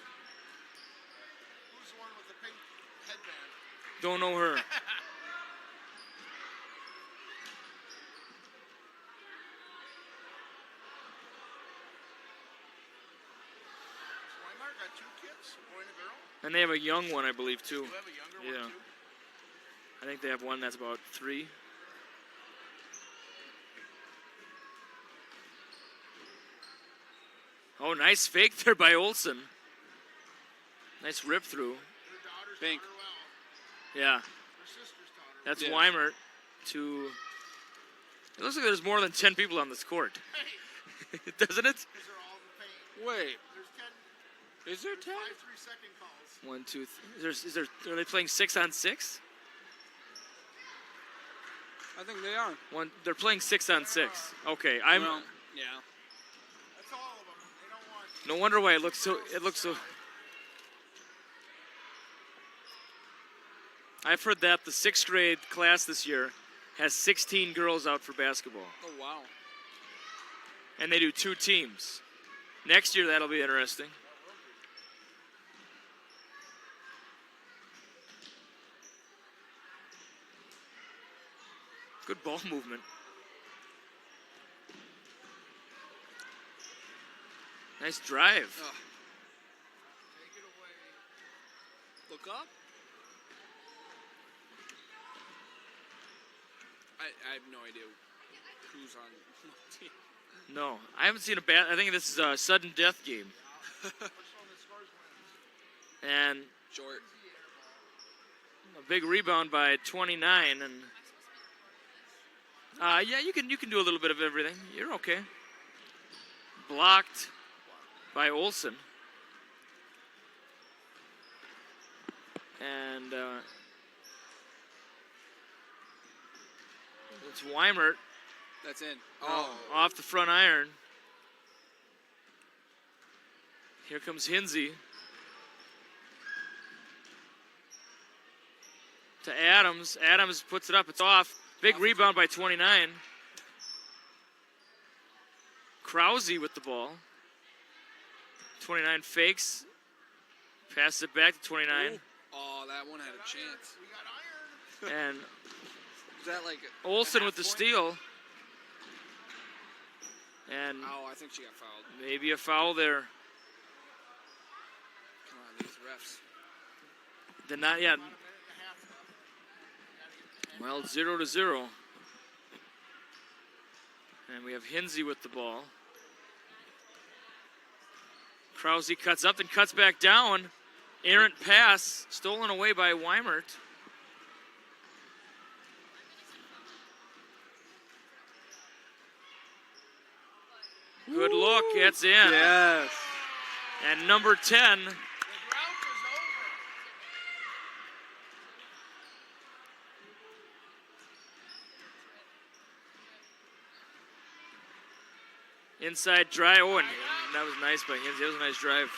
S3: the one with the pink headband?
S1: Don't know her.
S3: Weimar got 2 kids, a boy and a girl.
S1: And they have a young one, I believe, too.
S3: Do you have a younger
S1: Yeah.
S3: one too?
S1: I think they have one that's about 3. Oh, nice fake there by Olsen. Nice rip through.
S3: Her daughter's
S2: Pink.
S3: taught her well.
S1: Yeah,
S3: Her sister's taught her
S1: that's
S2: Yeah.
S1: Weimert to. It looks like there's more than 10 people on this court,
S3: well. Hey,
S1: doesn't it?
S3: because they're all in pain.
S2: Wait,
S3: There's 10,
S2: is there 10?
S3: 5 3-second calls.
S1: 1, 2, 3. Are they playing 6-on-6?
S2: I think they are.
S1: They're playing 6-on-6. Okay,
S2: Well, yeah.
S3: That's all of them. They don't want.
S1: no wonder why it looks so. I've heard that the 6th grade class this year has 16 girls out for basketball,
S2: Oh wow.
S1: and they do 2 teams. Next year that'll be interesting. Good ball movement. Nice drive.
S2: Oh,
S3: Take it away.
S2: look up. I have no idea who's on what team.
S1: No, I haven't seen a bad. I think this is a sudden death game.
S3: First one that scores wins.
S1: And
S2: Short.
S1: a big rebound by 29. And yeah, you can do a little bit of everything. You're okay. Blocked by Olsen. And it's Weimert
S2: That's in.
S1: off the front iron. Here comes Hinsey. To Adams. Adams puts it up. It's off. Big rebound by 29. Krause with the ball. 29 fakes. Passes it back to 29.
S2: Oh, that one had a chance.
S3: We got iron.
S1: And
S2: Was that like a
S1: Olsen
S2: half
S1: with the
S2: point?
S1: steal. And
S2: Oh, I think she got fouled.
S1: maybe a foul there.
S2: Come on, these refs.
S1: Then not yet.
S3: About a minute and a half left. Gotta get the
S1: Well, 0-0. And we have Hinsey with the ball. Krause cuts up and cuts back down. Errant pass, stolen away by Weimert. Good look, it's in.
S2: Yes.
S1: And number 10,
S3: The drought is over.
S1: inside drive. Oh, and that was nice by Hinsey. That was a nice drive.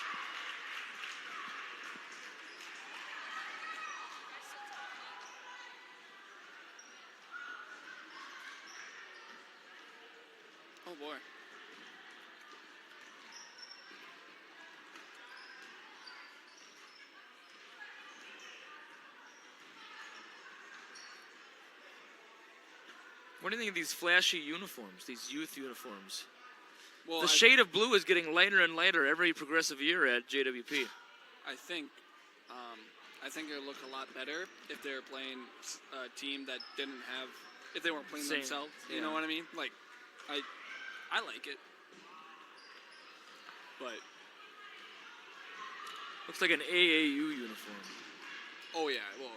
S2: Oh boy.
S1: What do you think of these flashy uniforms, these youth uniforms?
S2: Well,
S1: The shade of blue is getting lighter and lighter every progressive year at JWP.
S2: I think it would look a lot better if they were playing a team that didn't have, if they weren't playing
S1: Same,
S2: themselves. You
S1: yeah.
S2: know what I mean? Like, I like it, but
S1: Looks like an AAU uniform.
S2: oh yeah, well,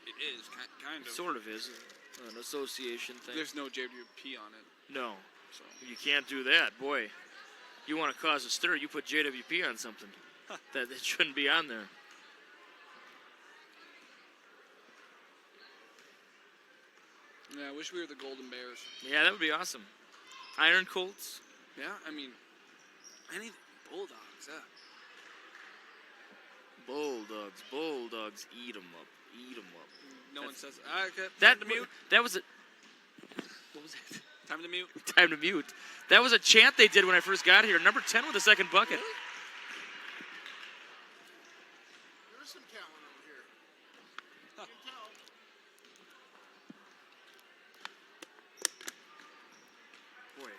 S2: it is kind of.
S1: Sort of is. An association thing.
S2: There's no JWP on it,
S1: No,
S2: so
S1: you can't do that. Boy, you want to cause a stir, you put JWP on something that it shouldn't be on there.
S2: yeah. I wish we were the Golden Bears.
S1: Yeah, that would be awesome. Iron Colts.
S2: Yeah, I mean, any Bulldogs. Yeah.
S1: Bulldogs, eat 'em up, eat 'em up.
S2: No one
S1: That's-
S2: says. Okay,
S1: That
S2: time to mute.
S1: That was a. What was that?
S2: Time to mute.
S1: Time to mute. That was a chant they did when I first got here. Number 10 with the second bucket.
S3: There's some talent over here. You can tell.
S1: Boy.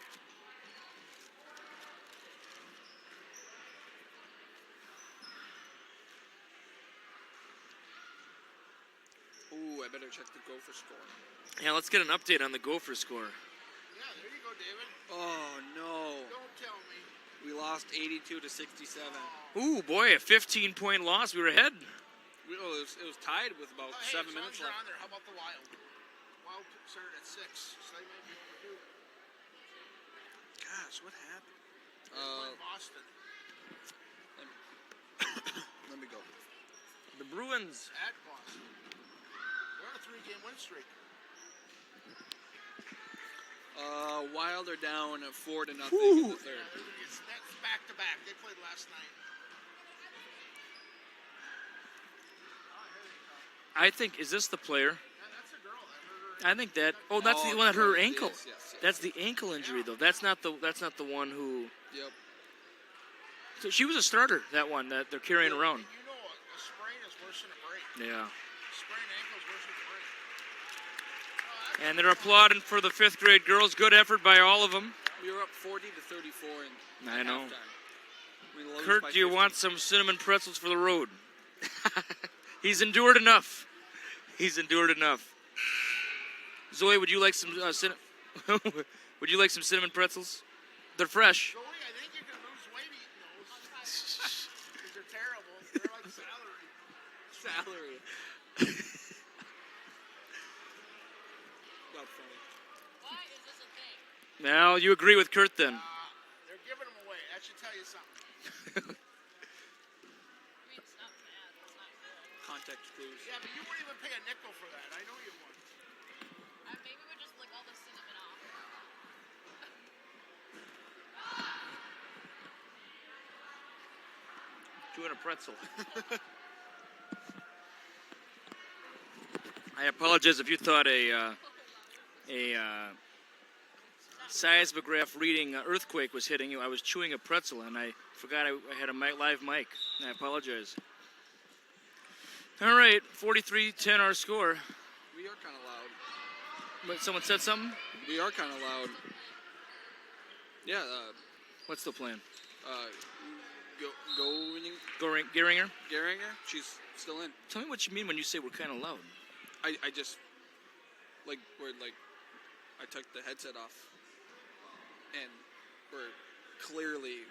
S2: Ooh, I better check the Gopher score.
S1: Yeah, let's get an update on the Gopher score.
S3: Yeah, there you go, David.
S2: Oh no,
S3: Don't tell me.
S2: we lost 82 to 67.
S1: Ooh, boy, a 15-point loss. We were ahead.
S2: It was tied with about
S3: Oh, hey,
S2: 7
S3: as long
S2: minutes
S3: as you're
S2: left.
S3: on there, how about the Wild? Wild started at 6, so they may be overdue.
S2: Gosh, what happened?
S3: They're playing Boston
S2: Let me go.
S1: The Bruins.
S3: at Boston. They're on a 3-game win streak.
S2: Wild are down 4-0 in the
S1: Whew.
S2: third.
S3: That's back to back. They played last night.
S1: I think, is this the player?
S3: That's a girl. I heard her.
S1: I think that. Oh, that's the one that hurt her ankle.
S2: Yes.
S1: That's the ankle injury, though. That's not the one who.
S2: Yep.
S1: So she was a starter. That one that they're carrying around.
S3: You know, a sprain is worse than a break.
S1: Yeah.
S3: Sprained ankle is worse than a break.
S1: And they're applauding for the 5th grade girls. Good effort by all of them.
S2: We were up 40-34 in
S1: I know.
S2: halftime. We lost
S1: Kurt,
S2: by
S1: do you
S2: 50.
S1: want some cinnamon pretzels for the road? He's endured enough. He's endured enough. Zoe, would you like some would you like some cinnamon pretzels? They're fresh.
S3: Joey, I think you can lose weight eating those. Because they're terrible. They're like celery.
S2: Not funny.
S4: Why is this a thing?
S1: Now you agree with Kurt then.
S3: They're giving them away. That should tell you something.
S4: I mean, it's not bad. It's not good.
S2: Context clues.
S3: Yeah, but you wouldn't even pay a nickel for that. I know you wouldn't.
S4: Maybe we just lick all the cinnamon off.
S1: Doing a pretzel. I apologize if you thought a seismograph reading earthquake was hitting you. I was chewing a pretzel and I forgot I had a live mic. I apologize. All right, 43-10 our score.
S2: We are kind of loud.
S1: But someone said something?
S2: We are kind of loud. Yeah.
S1: What's the plan? Geringer?
S2: Geringer, she's still in.
S1: Tell me what you mean when you say we're kind of loud.
S2: I just I took the headset off, and we're clearly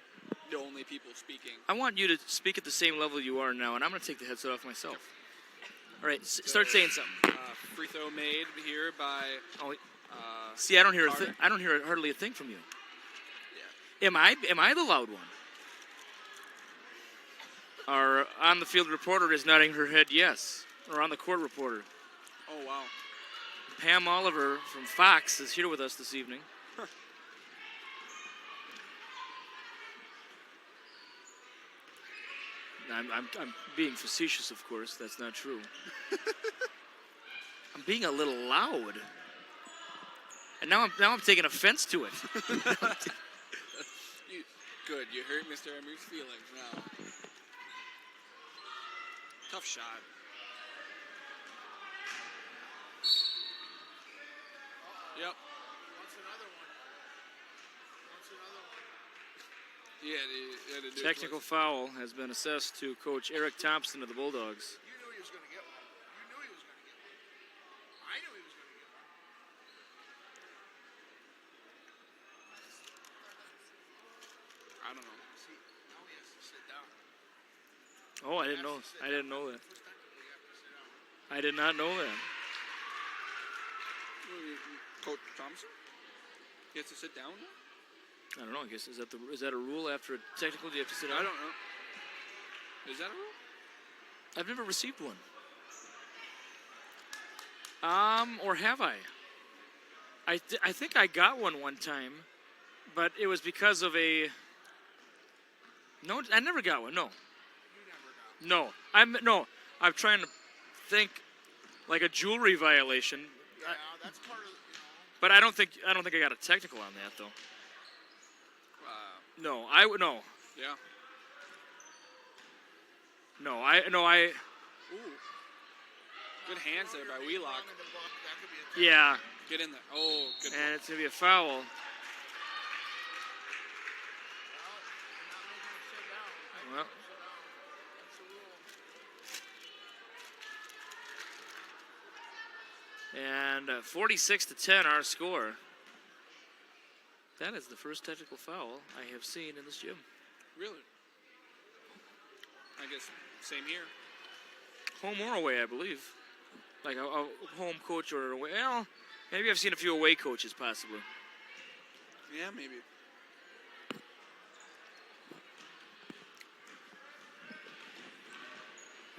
S2: the only people speaking.
S1: I want you to speak at the same level you are now, and I'm going to take the headset off myself. All right, start saying something.
S2: Free throw made here by.
S1: Oh, see, I don't hear
S2: Carter.
S1: I don't hear hardly a thing from you.
S2: Yeah.
S1: Am I the loud one? Our on-the-field reporter is nodding her head yes. Or on-the-court reporter.
S2: Oh wow.
S1: Pam Oliver from Fox is here with us this evening. I'm being facetious, of course. That's not true. I'm being a little loud, and now I'm taking offense to it.
S2: Good. You hurt Mr. Emery's feelings now. Tough shot. Yep.
S3: What's another one? What's another one?
S2: He had to do it
S1: Technical
S2: twice.
S1: foul has been assessed to Coach Eric Thompson of the Bulldogs.
S3: You knew he was going to get one. You knew he was going to get one. I knew he was going to get one.
S2: I don't know.
S3: See, now he has to sit down.
S1: Oh, I didn't know. I didn't know that.
S3: First technical, you have to sit down.
S1: I did not know that.
S2: Coach Thompson? He has to sit down now?
S1: I don't know. I guess is that a rule after a technical? Do you have to sit down?
S2: I don't know. Is that a rule?
S1: I've never received one. Or have I? I think I got one time, but it was because of a. No, I never got one. No.
S3: You never got
S1: No. I'm trying to think, like a jewelry violation.
S3: one. Yeah, that's part of,
S1: But I don't think I got a technical on that though. No.
S2: Yeah.
S1: I.
S2: Ooh. Good hands there by Wheelock.
S3: Wrong in the book, that could be a
S1: Yeah,
S2: Get in there. Oh, good.
S1: and it's gonna be a foul.
S3: Well, you're not making him sit down.
S1: Well,
S3: Sit down. That's the rule.
S1: and 46-10 our score. That is the first technical foul I have seen in this gym.
S2: Really? I guess same here.
S1: Home or away, I believe. Like a home coach or away. Well, maybe I've seen a few away coaches possibly.
S2: Yeah, maybe.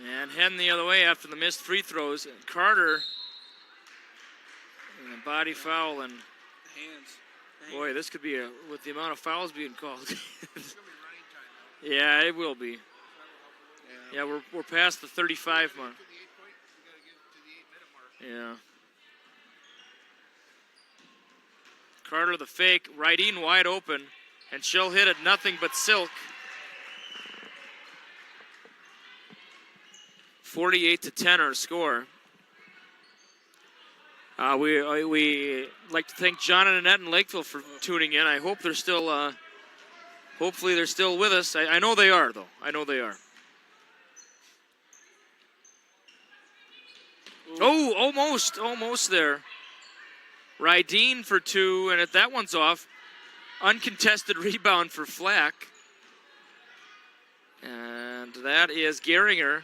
S1: And heading the other way after the missed free throws. And Carter, and a body foul, and
S2: hands. Dang.
S1: Boy, this could be with the amount of fouls being called.
S3: It's gonna be running time though.
S1: Yeah, it will be.
S2: Yeah.
S1: Yeah, we're past the 35 mark.
S3: To the 8 point, we gotta get to the 8 minute mark.
S1: Yeah. Carter the fake, Rydeen wide open, and she'll hit it nothing but silk. 48-10 our score. We like to thank John and Annette in Lakeville for tuning in. I hope they're still, hopefully they're still with us. I know they are, though. I know they are. Oh, almost there. Rydeen for 2, and if that one's off, uncontested rebound for Flack. And that is Gehringer.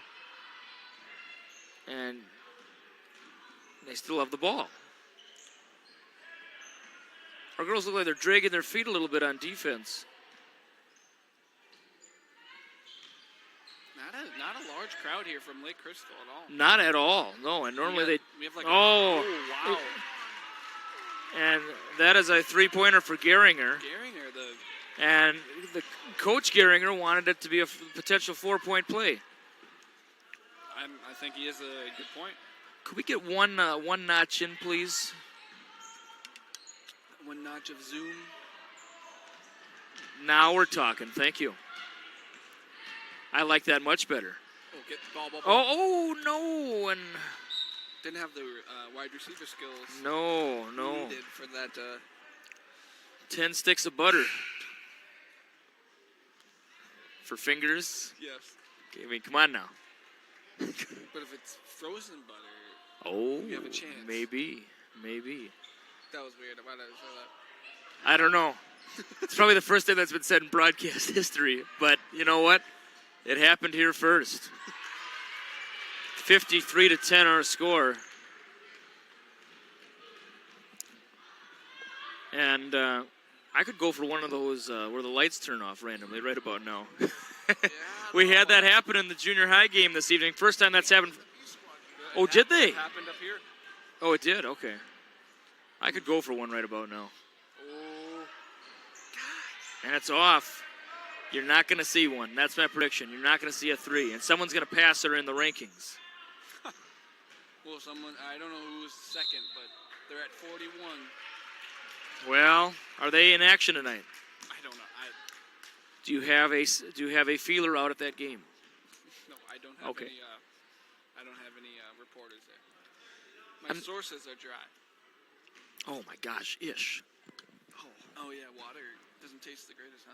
S1: And they still have the ball. Our girls look like they're dragging their feet a little bit on defense.
S2: Not a large crowd here from Lake Crystal at all.
S1: Not at all, no. And normally
S2: We have like
S1: Oh.
S2: wow.
S1: and that is a three-pointer for Gehringer.
S2: Gehringer,
S1: And the coach Gehringer wanted it to be a potential 4-point play.
S2: I think he is a good point.
S1: Could we get one notch in, please?
S2: One notch of zoom.
S1: Now we're talking. Thank you. I like that much better.
S2: Oh, get ball.
S1: Oh no, and
S2: Didn't have the wide receiver skills.
S1: no.
S2: Needed for that.
S1: 10 sticks of butter for fingers.
S2: Yes.
S1: I mean, come on now.
S2: But if it's frozen butter,
S1: Oh,
S2: You have a chance.
S1: maybe.
S2: that was weird. Why did I say that?
S1: I don't know. It's probably the first time that's been said in broadcast history, but you know what? It happened here first. 53-10 our score. And I could go for one of those where the lights turn off randomly right about now. We had that happen in the junior high game this evening. First time that's happened. Oh, did they?
S2: It happened up here.
S1: Oh, it did? Okay. I could go for one right about now.
S2: Oh.
S1: And it's off. You're not going to see one. That's my prediction. You're not going to see a 3. And someone's going to pass her in the rankings.
S2: Well, I don't know who's second, but they're at 41.
S1: Well, are they in action tonight?
S2: I don't know.
S1: Do you have a feeler out at that game?
S2: No, I don't have
S1: Okay.
S2: any. I don't have any reporters there. My sources are dry.
S1: Oh my gosh, ish.
S2: Oh yeah, water doesn't taste the greatest, huh?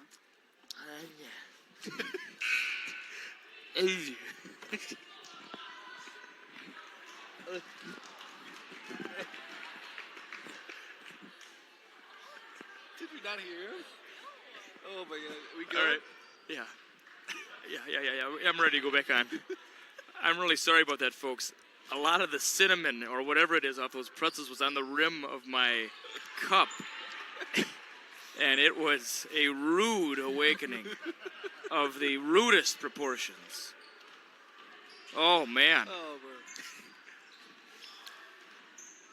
S2: Did we not hear him? Oh my god, we good?
S1: All right. Yeah. I'm ready to go back on. I'm really sorry about that, folks. A lot of the cinnamon or whatever it is off those pretzels was on the rim of my cup. And it was a rude awakening of the rudest proportions. Oh, man.
S2: Oh, bro.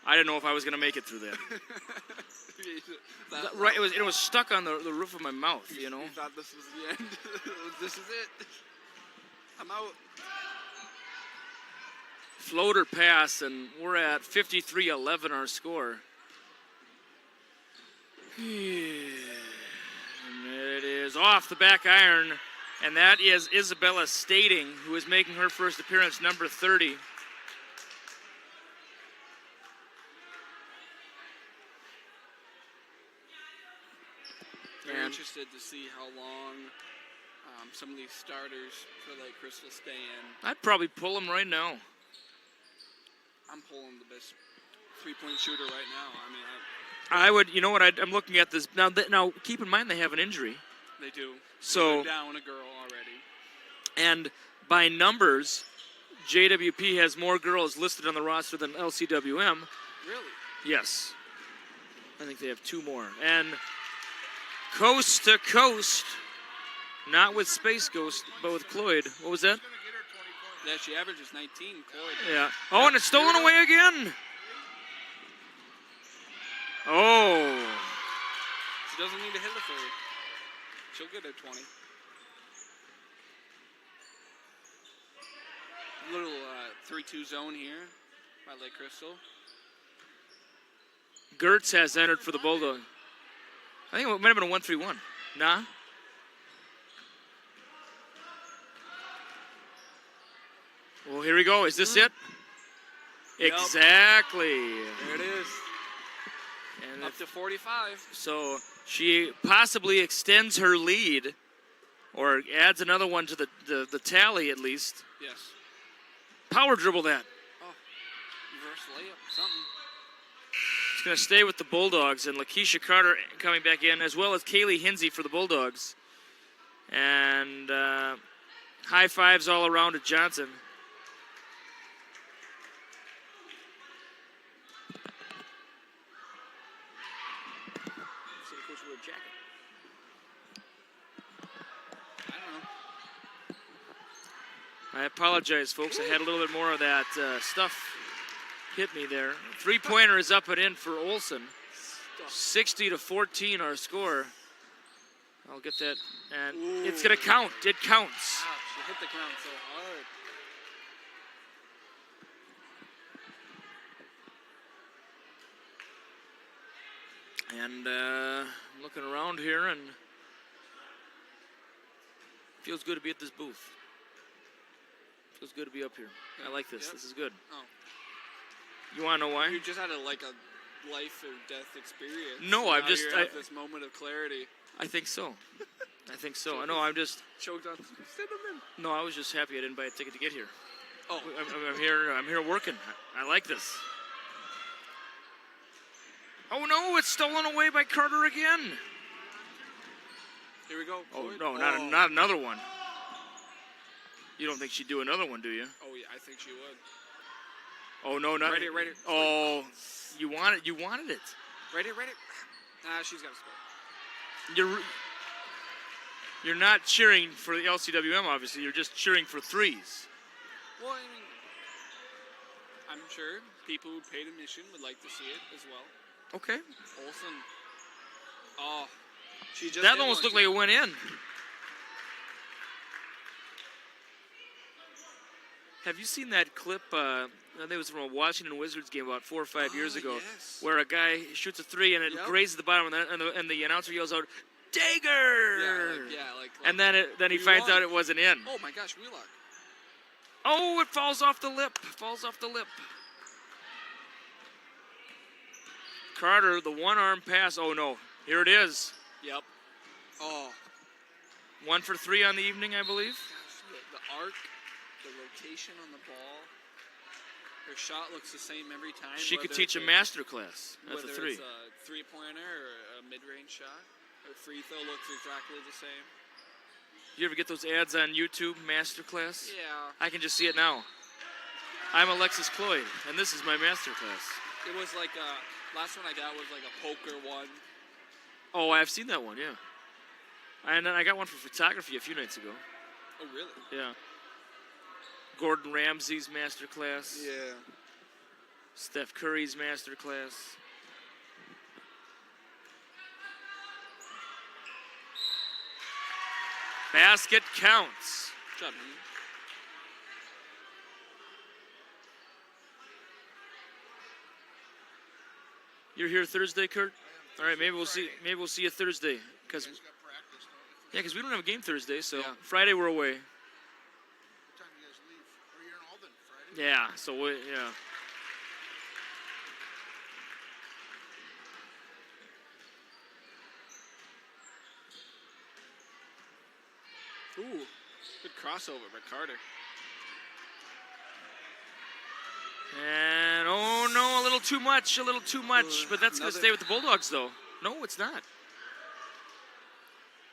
S1: I didn't know if I was going to make it through that. Right, it was stuck on the roof of my mouth, you know.
S2: You thought this was the end? This is it? I'm out.
S1: Floater pass, and we're at 53-11 our score. And it is off the back iron, and that is Isabella Stating, who is making her first appearance, number 30.
S2: Very interested to see how long some of these starters for Lake Crystal stay in.
S1: I'd probably pull them right now.
S2: I'm pulling the best three-point shooter right now. I mean,
S1: I would, you know what, I'm looking at this. Now, keep in mind they have an injury.
S2: they do.
S1: So,
S2: They're down a girl already.
S1: and by numbers, JWP has more girls listed on the roster than LCWM.
S2: Really?
S1: Yes. I think they have 2 more. And coast to coast, not with Space Ghost, but with Cloyd. What was that?
S3: Gonna get her 20 points.
S2: Yeah, she averages 19, Cloyd.
S1: Yeah. Oh, and it's stolen away again. Oh.
S2: doesn't need to hit a 3. She'll get a 20. Little 3-2 zone here by Lake Crystal.
S1: Gertz has entered for the Bulldog. I think it might have been a 1-3-1. Nah? Well, here we go. Is this it?
S2: Yep.
S1: Exactly.
S2: There it is.
S1: And
S2: Up to 45.
S1: so she possibly extends her lead or adds another one to the tally at least.
S2: Yes.
S1: Power dribble that.
S2: Oh, reverse layup, something.
S1: She's going to stay with the Bulldogs, and Lakeisha Carter coming back in, as well as Kaylee Hinsey for the Bulldogs. And high fives all around to Johnson.
S2: I don't know.
S1: I apologize, folks. I had a little bit more of that stuff hit me there. Three-pointer is up and in for Olsen. 60-14 our score. I'll get that. And it's going to count. It counts.
S2: Wow, she hit the ground so hard.
S1: And looking around here, and feels good to be at this booth. Feels good to be up here. I like this.
S2: Yep.
S1: This is good.
S2: Oh.
S1: You want to know why?
S2: You just had a life or death experience.
S1: No,
S2: and
S1: I'm
S2: now
S1: just-
S2: you have this moment of clarity.
S1: I think so. I think so. I know. I'm just.
S2: Choked on cinnamon.
S1: No, I was just happy I didn't buy a ticket to get here.
S2: Oh,
S1: I'm here. I'm here working. I like this. Oh no! It's stolen away by Carter again.
S2: here we go.
S1: Oh
S2: Floyd.
S1: no! Not another one. You don't think she'd do another one, do you?
S2: Oh yeah, I think she would.
S1: Oh no! Not
S2: Right here.
S1: Oh, you wanted it.
S2: Right here. She's got to score.
S1: You're not cheering for the LCWM, obviously. You're just cheering for threes.
S2: Well, I mean, I'm sure people who paid admission would like to see it as well.
S1: Okay.
S2: Olsen. Oh, she just
S1: That
S2: hit
S1: almost
S2: one,
S1: looked like it went in. Have you seen that clip? I think it was from a Washington Wizards game about 4 or 5 years ago,
S2: yes.
S1: where a guy shoots a three and it
S2: Yep.
S1: grazes the bottom, and the announcer yells out, "Dagger!"
S2: Like
S1: And then he
S2: We
S1: finds
S2: won.
S1: out it wasn't in.
S2: oh my gosh, Wheelock.
S1: Oh, it falls off the lip. Falls off the lip. Carter, the one-arm pass. Oh no, here it is.
S2: Yep. Oh,
S1: 1 for 3 on the evening, I believe.
S2: gosh, the arc, the rotation on the ball. Her shot looks the same every time.
S1: She could
S2: whether
S1: teach a
S2: it's
S1: master class at the
S2: whether
S1: three.
S2: it's a three-pointer or a mid-range shot. Her free throw looks exactly the same.
S1: You ever get those ads on YouTube, master class?
S2: Yeah.
S1: I can just see it now. I'm Alexis Cloyd, and this is my master class.
S2: It was like last one I got was like a poker one.
S1: Oh, I've seen that one, yeah. And then I got one for photography a few nights ago.
S2: Oh really?
S1: Yeah. Gordon Ramsay's master class.
S2: Yeah.
S1: Steph Curry's master class. Basket counts.
S2: Good job, man.
S1: You're here Thursday, Kurt? All right, maybe we'll see you Thursday, because
S3: You guys got practice, don't you?
S1: we don't have a game Thursday, so
S2: Yeah.
S1: Friday we're away.
S3: What time do you guys leave? Or you're in Alden Friday?
S1: Yeah, so yeah.
S2: Ooh, good crossover by Carter.
S1: And oh no, a little too much. But that's going to
S2: Another-
S1: stay with the Bulldogs, though. No, it's not.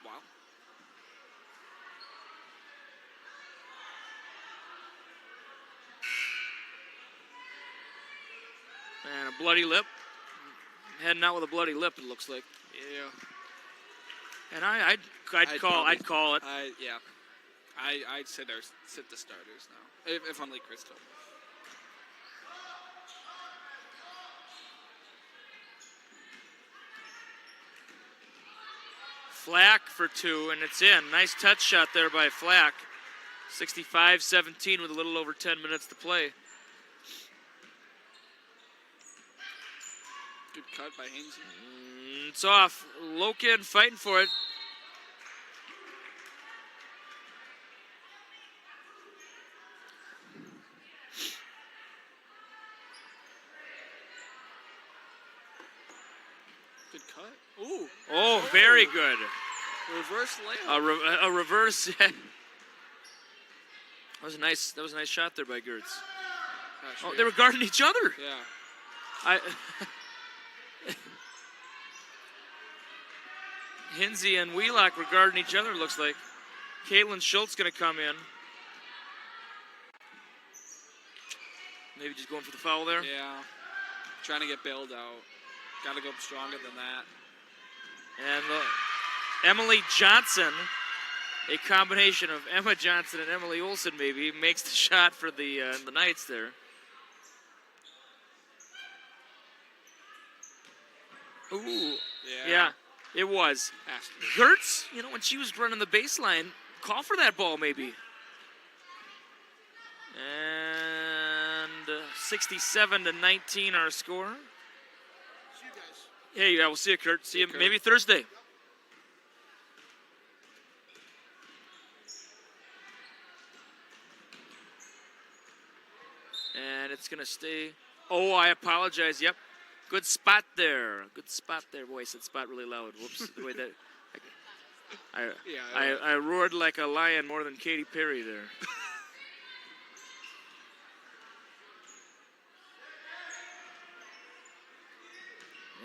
S2: Wow.
S1: And a bloody lip. Heading out with a bloody lip, it looks like.
S2: Yeah.
S1: And I'd call it.
S2: Yeah. I'd sit the starters now if I'm Lake Crystal.
S1: Flack for two, and it's in. Nice touch shot there by Flack. 65-17 with a little over 10 minutes to play.
S2: Good cut by Hainsey.
S1: It's off. Loken fighting for it.
S2: Good cut. Ooh.
S1: Oh, very good.
S2: Reverse layup.
S1: A reverse. That was a nice shot there by Gertz.
S2: Gosh,
S1: Oh,
S2: yeah.
S1: they were guarding each other.
S2: Yeah.
S1: Hinsey and Wheelock were guarding each other, looks like. Caitlin Schultz going to come in. Maybe just going for the foul there.
S2: Yeah. Trying to get bailed out. Got to go stronger than that.
S1: And Emily Johnson, a combination of Emma Johnson and Emily Olsen maybe, makes the shot for the Knights there. Ooh. Yeah, it was. Gertz, when she was running the baseline, call for that ball maybe. And 67-19 our score.
S3: See you guys.
S1: Hey, yeah, we'll see you, Kurt. See you
S2: Kurt.
S1: maybe Thursday. And it's going to stay. Oh, I apologize. Yep. Good spot there. Good spot there. Boy, I said spot really loud. Whoops. The way that I roared like a lion more than Katy Perry there.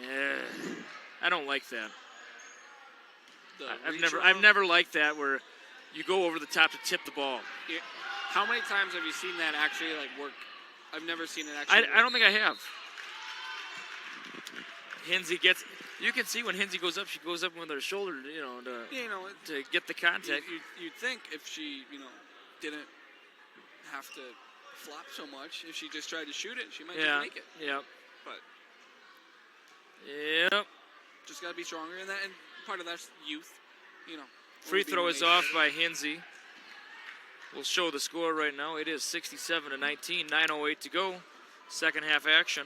S1: Yeah. I don't like that. I've never liked that where you go over the top to tip the ball.
S2: Yeah. How many times have you seen that actually work? I've never seen it actually.
S1: I don't think I have. Hinsey gets. You can see when Hinsey goes up, she goes up with her shoulder, to get the contact.
S2: You'd think if she, didn't have to flop so much, if she just tried to shoot it, she might just make it.
S1: Yeah.
S2: But
S1: Yep.
S2: just got to be stronger in that, and part of that's youth,
S1: Free throw is off by Hinsey. We'll show the score right now. It is 67-19, 9:08 to go. Second half action.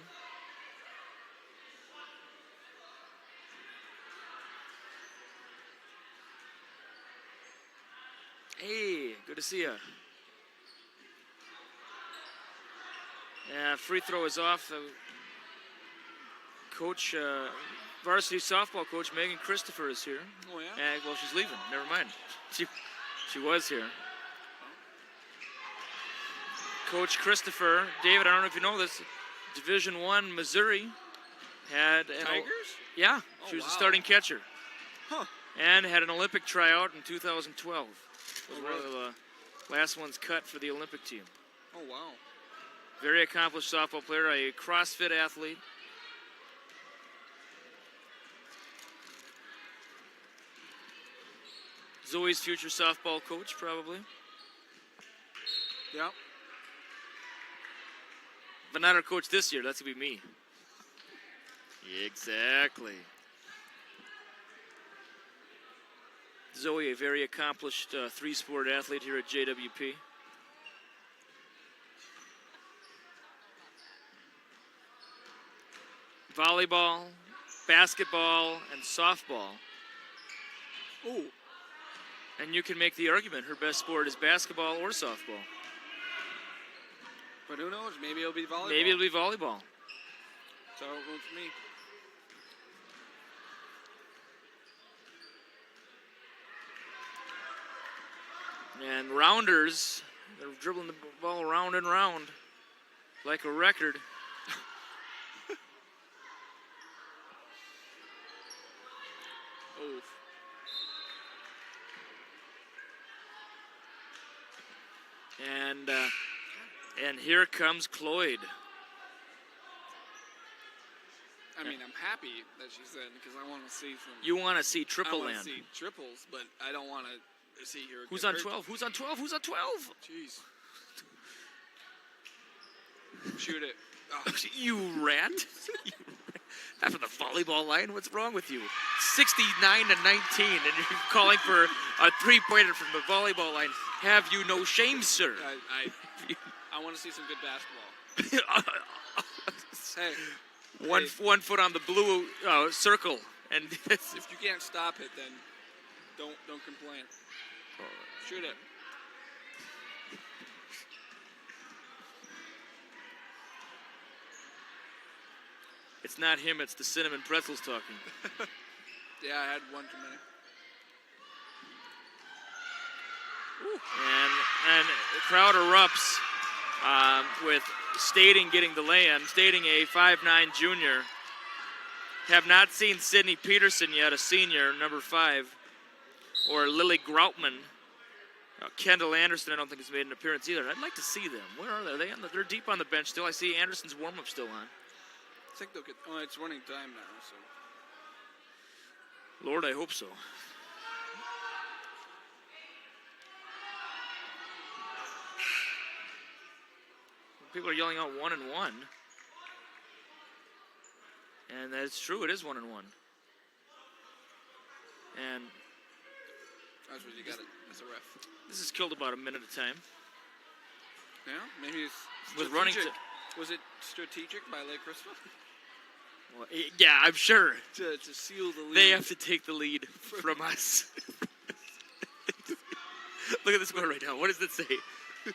S1: Hey, good to see you. Yeah, free throw is off. Coach, varsity softball coach Megan Christopher is here.
S2: Oh, yeah?
S1: And, well, she's leaving. Never mind. She was here. Coach Christopher, David, I don't know if you know this, Division I, Missouri, had
S2: Tigers?
S1: Yeah,
S2: Oh,
S1: she was
S2: wow.
S1: a starting catcher.
S2: Huh.
S1: And had an Olympic tryout in 2012. Was
S2: Oh,
S1: one of
S2: really?
S1: the last ones cut for the Olympic team.
S2: Oh, wow.
S1: Very accomplished softball player, a CrossFit athlete. Zoe's future softball coach, probably.
S2: Yeah.
S1: But not our coach this year. That's going to be me. Exactly. Zoe, a very accomplished three-sport athlete here at JWP. Volleyball, basketball, and softball.
S2: Ooh.
S1: And you can make the argument her best sport is basketball or softball.
S2: But who knows? Maybe it'll be volleyball.
S1: Maybe it'll be volleyball.
S2: So it went for me.
S1: And rounders, they're dribbling the ball round and round like a record.
S2: Oof.
S1: And here comes Cloyd.
S2: I mean, I'm happy that she's in because I want to see some.
S1: You want to see
S2: I
S1: triple
S2: want to
S1: land.
S2: see triples, but I don't want to see her.
S1: Who's
S2: get
S1: on
S2: hurt.
S1: 12? Who's on 12? Who's on 12?
S2: Jeez. Shoot it. Oh.
S1: You rat. After the volleyball line, what's wrong with you? 69 to 19, and you're calling for a three-pointer from the volleyball line. Have you no shame, sir?
S2: I want to see some good basketball. Hey,
S1: One foot on the blue circle, and
S2: if you can't stop it, then don't complain. Shoot it.
S1: it's not him, it's the cinnamon pretzels talking.
S2: Yeah, I had one too many.
S1: And the crowd erupts with Stading getting the lay-in. Stading, a 5'9" junior. Have not seen Sydney Peterson yet, a senior, number 5, or Lily Groutman. Kendall Anderson, I don't think has made an appearance either. I'd like to see them. Where are they? They're deep on the bench still. I see Anderson's warm-up still on.
S2: I think they'll get. Oh, it's running time now. So.
S1: Lord, I hope so. People are yelling out 1 and 1. And that's true, it is 1 and 1. And
S2: that's what you got it as a ref.
S1: this has killed about a minute of time.
S2: Yeah, maybe it's
S1: With running
S2: strategic. Was it strategic by Lake Crystal?
S1: Well, yeah, I'm sure.
S2: To seal the lead.
S1: They have to take the lead from us. Look at the score right now. What does it say?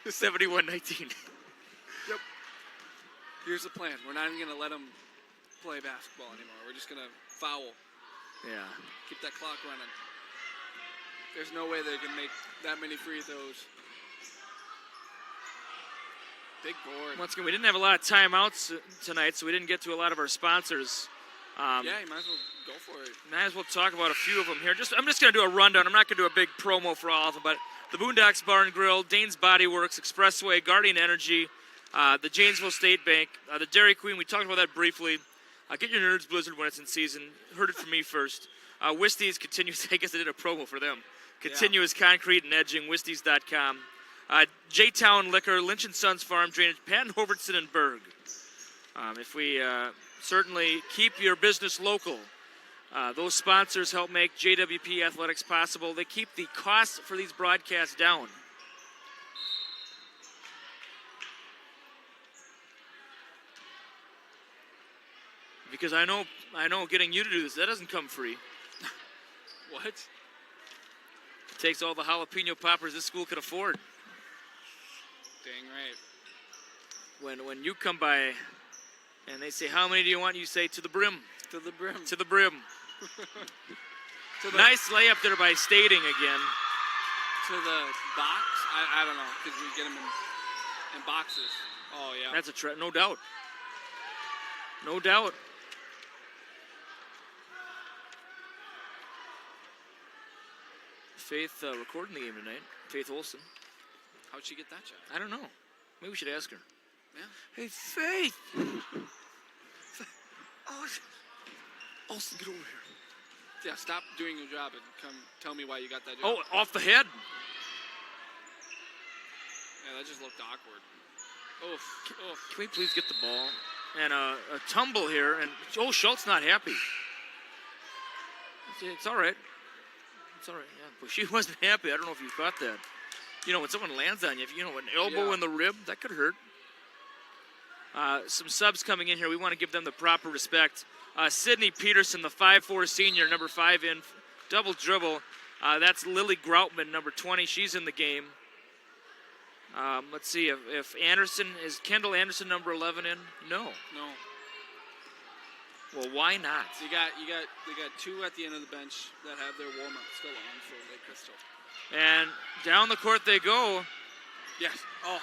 S1: 71-19.
S2: Yep. Here's the plan. We're not even going to let them play basketball anymore. We're just going to foul.
S1: Yeah.
S2: Keep that clock running. There's no way they can make that many free throws. Big board.
S1: Once again, we didn't have a lot of timeouts tonight, so we didn't get to a lot of our sponsors.
S2: Yeah, you might as well go for it.
S1: Might as well talk about a few of them here. I'm just going to do a rundown. I'm not going to do a big promo for all of them, but the Boondocks Bar and Grill, Dane's Body Works, Expressway, Guardian Energy, the Janesville State Bank, the Dairy Queen. We talked about that briefly. Get your Nerds Blizzard when it's in season. Heard it from me first. Wisty's continues. I guess I did a promo for them. Continuous Concrete and Edging, Wistys.com. J-Town Liquor, Lynch & Sons Farm Drainage, Patton, Hovertson, and Berg. If we certainly keep your business local, those sponsors help make JWP Athletics possible. They keep the costs for these broadcasts down. Because I know getting you to do this, that doesn't come free.
S2: What?
S1: It takes all the jalapeno poppers this school can afford.
S2: Dang right.
S1: When you come by and they say, how many do you want? You say, to the brim.
S2: To the brim.
S1: To the brim. Nice layup there by Stading again.
S2: To the box? I don't know, because we get them in boxes. Oh, yeah.
S1: That's a no doubt. No doubt. Faith recording the game tonight. Faith Olson.
S2: How'd she get that shot?
S1: I don't know. Maybe we should ask her.
S2: Yeah.
S1: Hey, Faith! Olson, get over here.
S2: Yeah, stop doing your job and come tell me why you got that job.
S1: Oh, off the head.
S2: Yeah, that just looked awkward. Oof.
S1: Can we please get the ball? And a tumble here, and Schultz not happy. It's all right. It's all right, yeah. But she wasn't happy. I don't know if you caught that. You know, when someone lands on you, if you know, an elbow in the rib, that could hurt. Some subs coming in here. We want to give them the proper respect. Sydney Peterson, the 5'4" senior, number 5 in, double dribble. That's Lily Groutman, number 20. She's in the game. Let's see if Anderson, is Kendall Anderson number 11 in? No. Well, why not?
S2: They got two at the end of the bench that have their warm up still on for Lake Crystal.
S1: And down the court they go.
S2: Yes. Oh,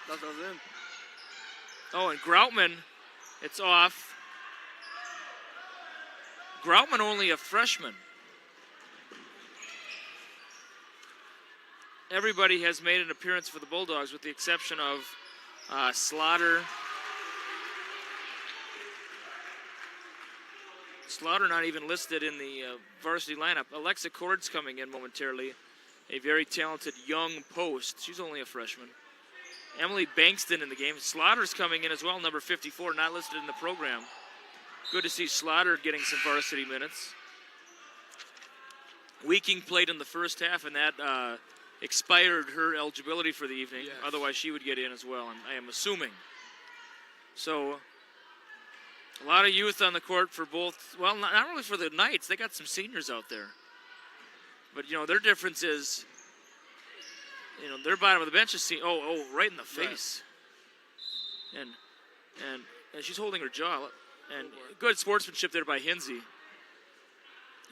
S2: that goes in.
S1: Oh, and Groutman, it's off. Groutman only a freshman. Everybody has made an appearance for the Bulldogs with the exception of Slaughter. Slaughter not even listed in the varsity lineup. Alexa Cord's coming in momentarily. A very talented young post. She's only a freshman. Emily Bankston in the game. Slaughter's coming in as well, number 54, not listed in the program. Good to see Slaughter getting some varsity minutes. Weeking played in the first half, and that expired her eligibility for the evening.
S2: Yes.
S1: Otherwise, she would get in as well, I am assuming. So, a lot of youth on the court for both. Well, not really for the Knights. They got some seniors out there. But, their difference is, their bottom of the bench is right in the face. And she's holding her jaw. And good sportsmanship there by Hinsey.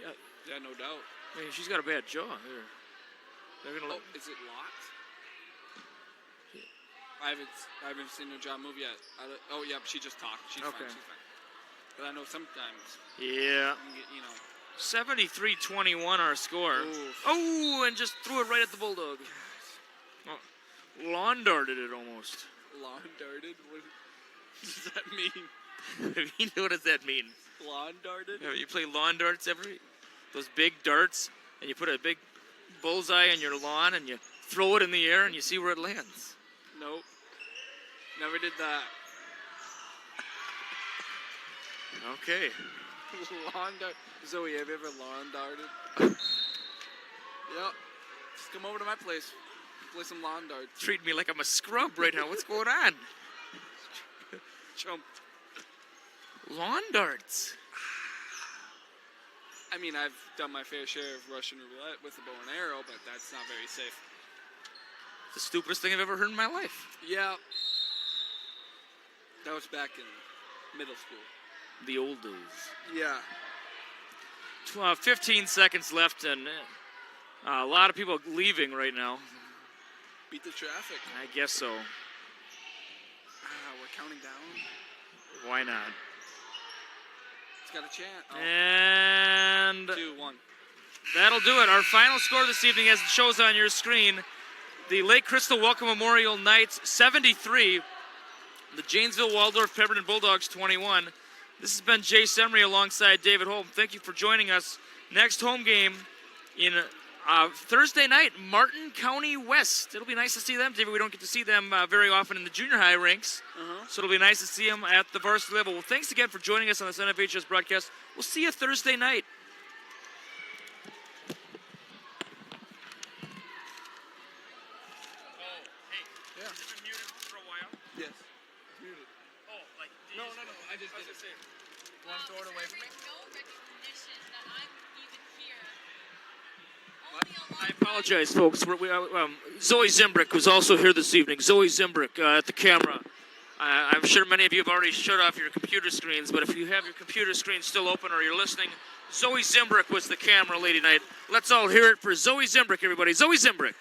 S2: Yeah, no doubt.
S1: I mean, she's got a bad jaw here. They're gonna.
S2: Is it locked? I haven't seen her jaw move yet. Yeah, she just talked. She's fine. She's fine. But I know sometimes.
S1: Yeah.
S2: You know.
S1: 73-21 our score.
S2: Oof.
S1: Oh, and just threw it right at the Bulldog. Oh, lawn darted it almost.
S2: Lawn darted? What does that mean?
S1: What does that mean?
S2: Lawn darted?
S1: You play lawn darts those big darts, and you put a big bullseye on your lawn, and you throw it in the air, and you see where it lands.
S2: Nope. Never did that.
S1: Okay.
S2: Lawn dart. Zoe, have you ever lawn darted? Yep. Just come over to my place. Play some lawn darts.
S1: Treat me like I'm a scrub right now. What's going on?
S2: Chump.
S1: Lawn darts.
S2: I mean, I've done my fair share of Russian roulette with a bow and arrow, but that's not very safe.
S1: The stupidest thing I've ever heard in my life.
S2: Yeah. That was back in middle school.
S1: The old days.
S2: Yeah.
S1: 15 seconds left, and a lot of people leaving right now.
S2: Beat the traffic.
S1: I guess so.
S2: We're counting down.
S1: Why not?
S2: It's got a chance. Oh.
S1: And
S2: 2-1.
S1: that'll do it. Our final score this evening, as it shows on your screen, the Lake Crystal Welcome Memorial Knights 73, the Janesville Waldorf Pemberton Bulldogs 21. This has been Jay Semry alongside David Holm. Thank you for joining us. Next home game in Thursday night, Martin County West. It'll be nice to see them, David. We don't get to see them very often in the junior high ranks, so it'll be nice to see them at the varsity level. Well, thanks again for joining us on this NFHS broadcast. We'll see you Thursday night.
S2: Yeah. Yes. Muted. No. I just did it. Want to throw it away from me?
S4: No recognition that I'm even here.
S1: I apologize, folks. Zoe Zimbrick was also here this evening. Zoe Zimbrick at the camera. I'm sure many of you have already shut off your computer screens, but if you have your computer screen still open or you're listening, Zoe Zimbrick was the camera lady tonight. Let's all hear it for Zoe Zimbrick, everybody. Zoe Zimbrick.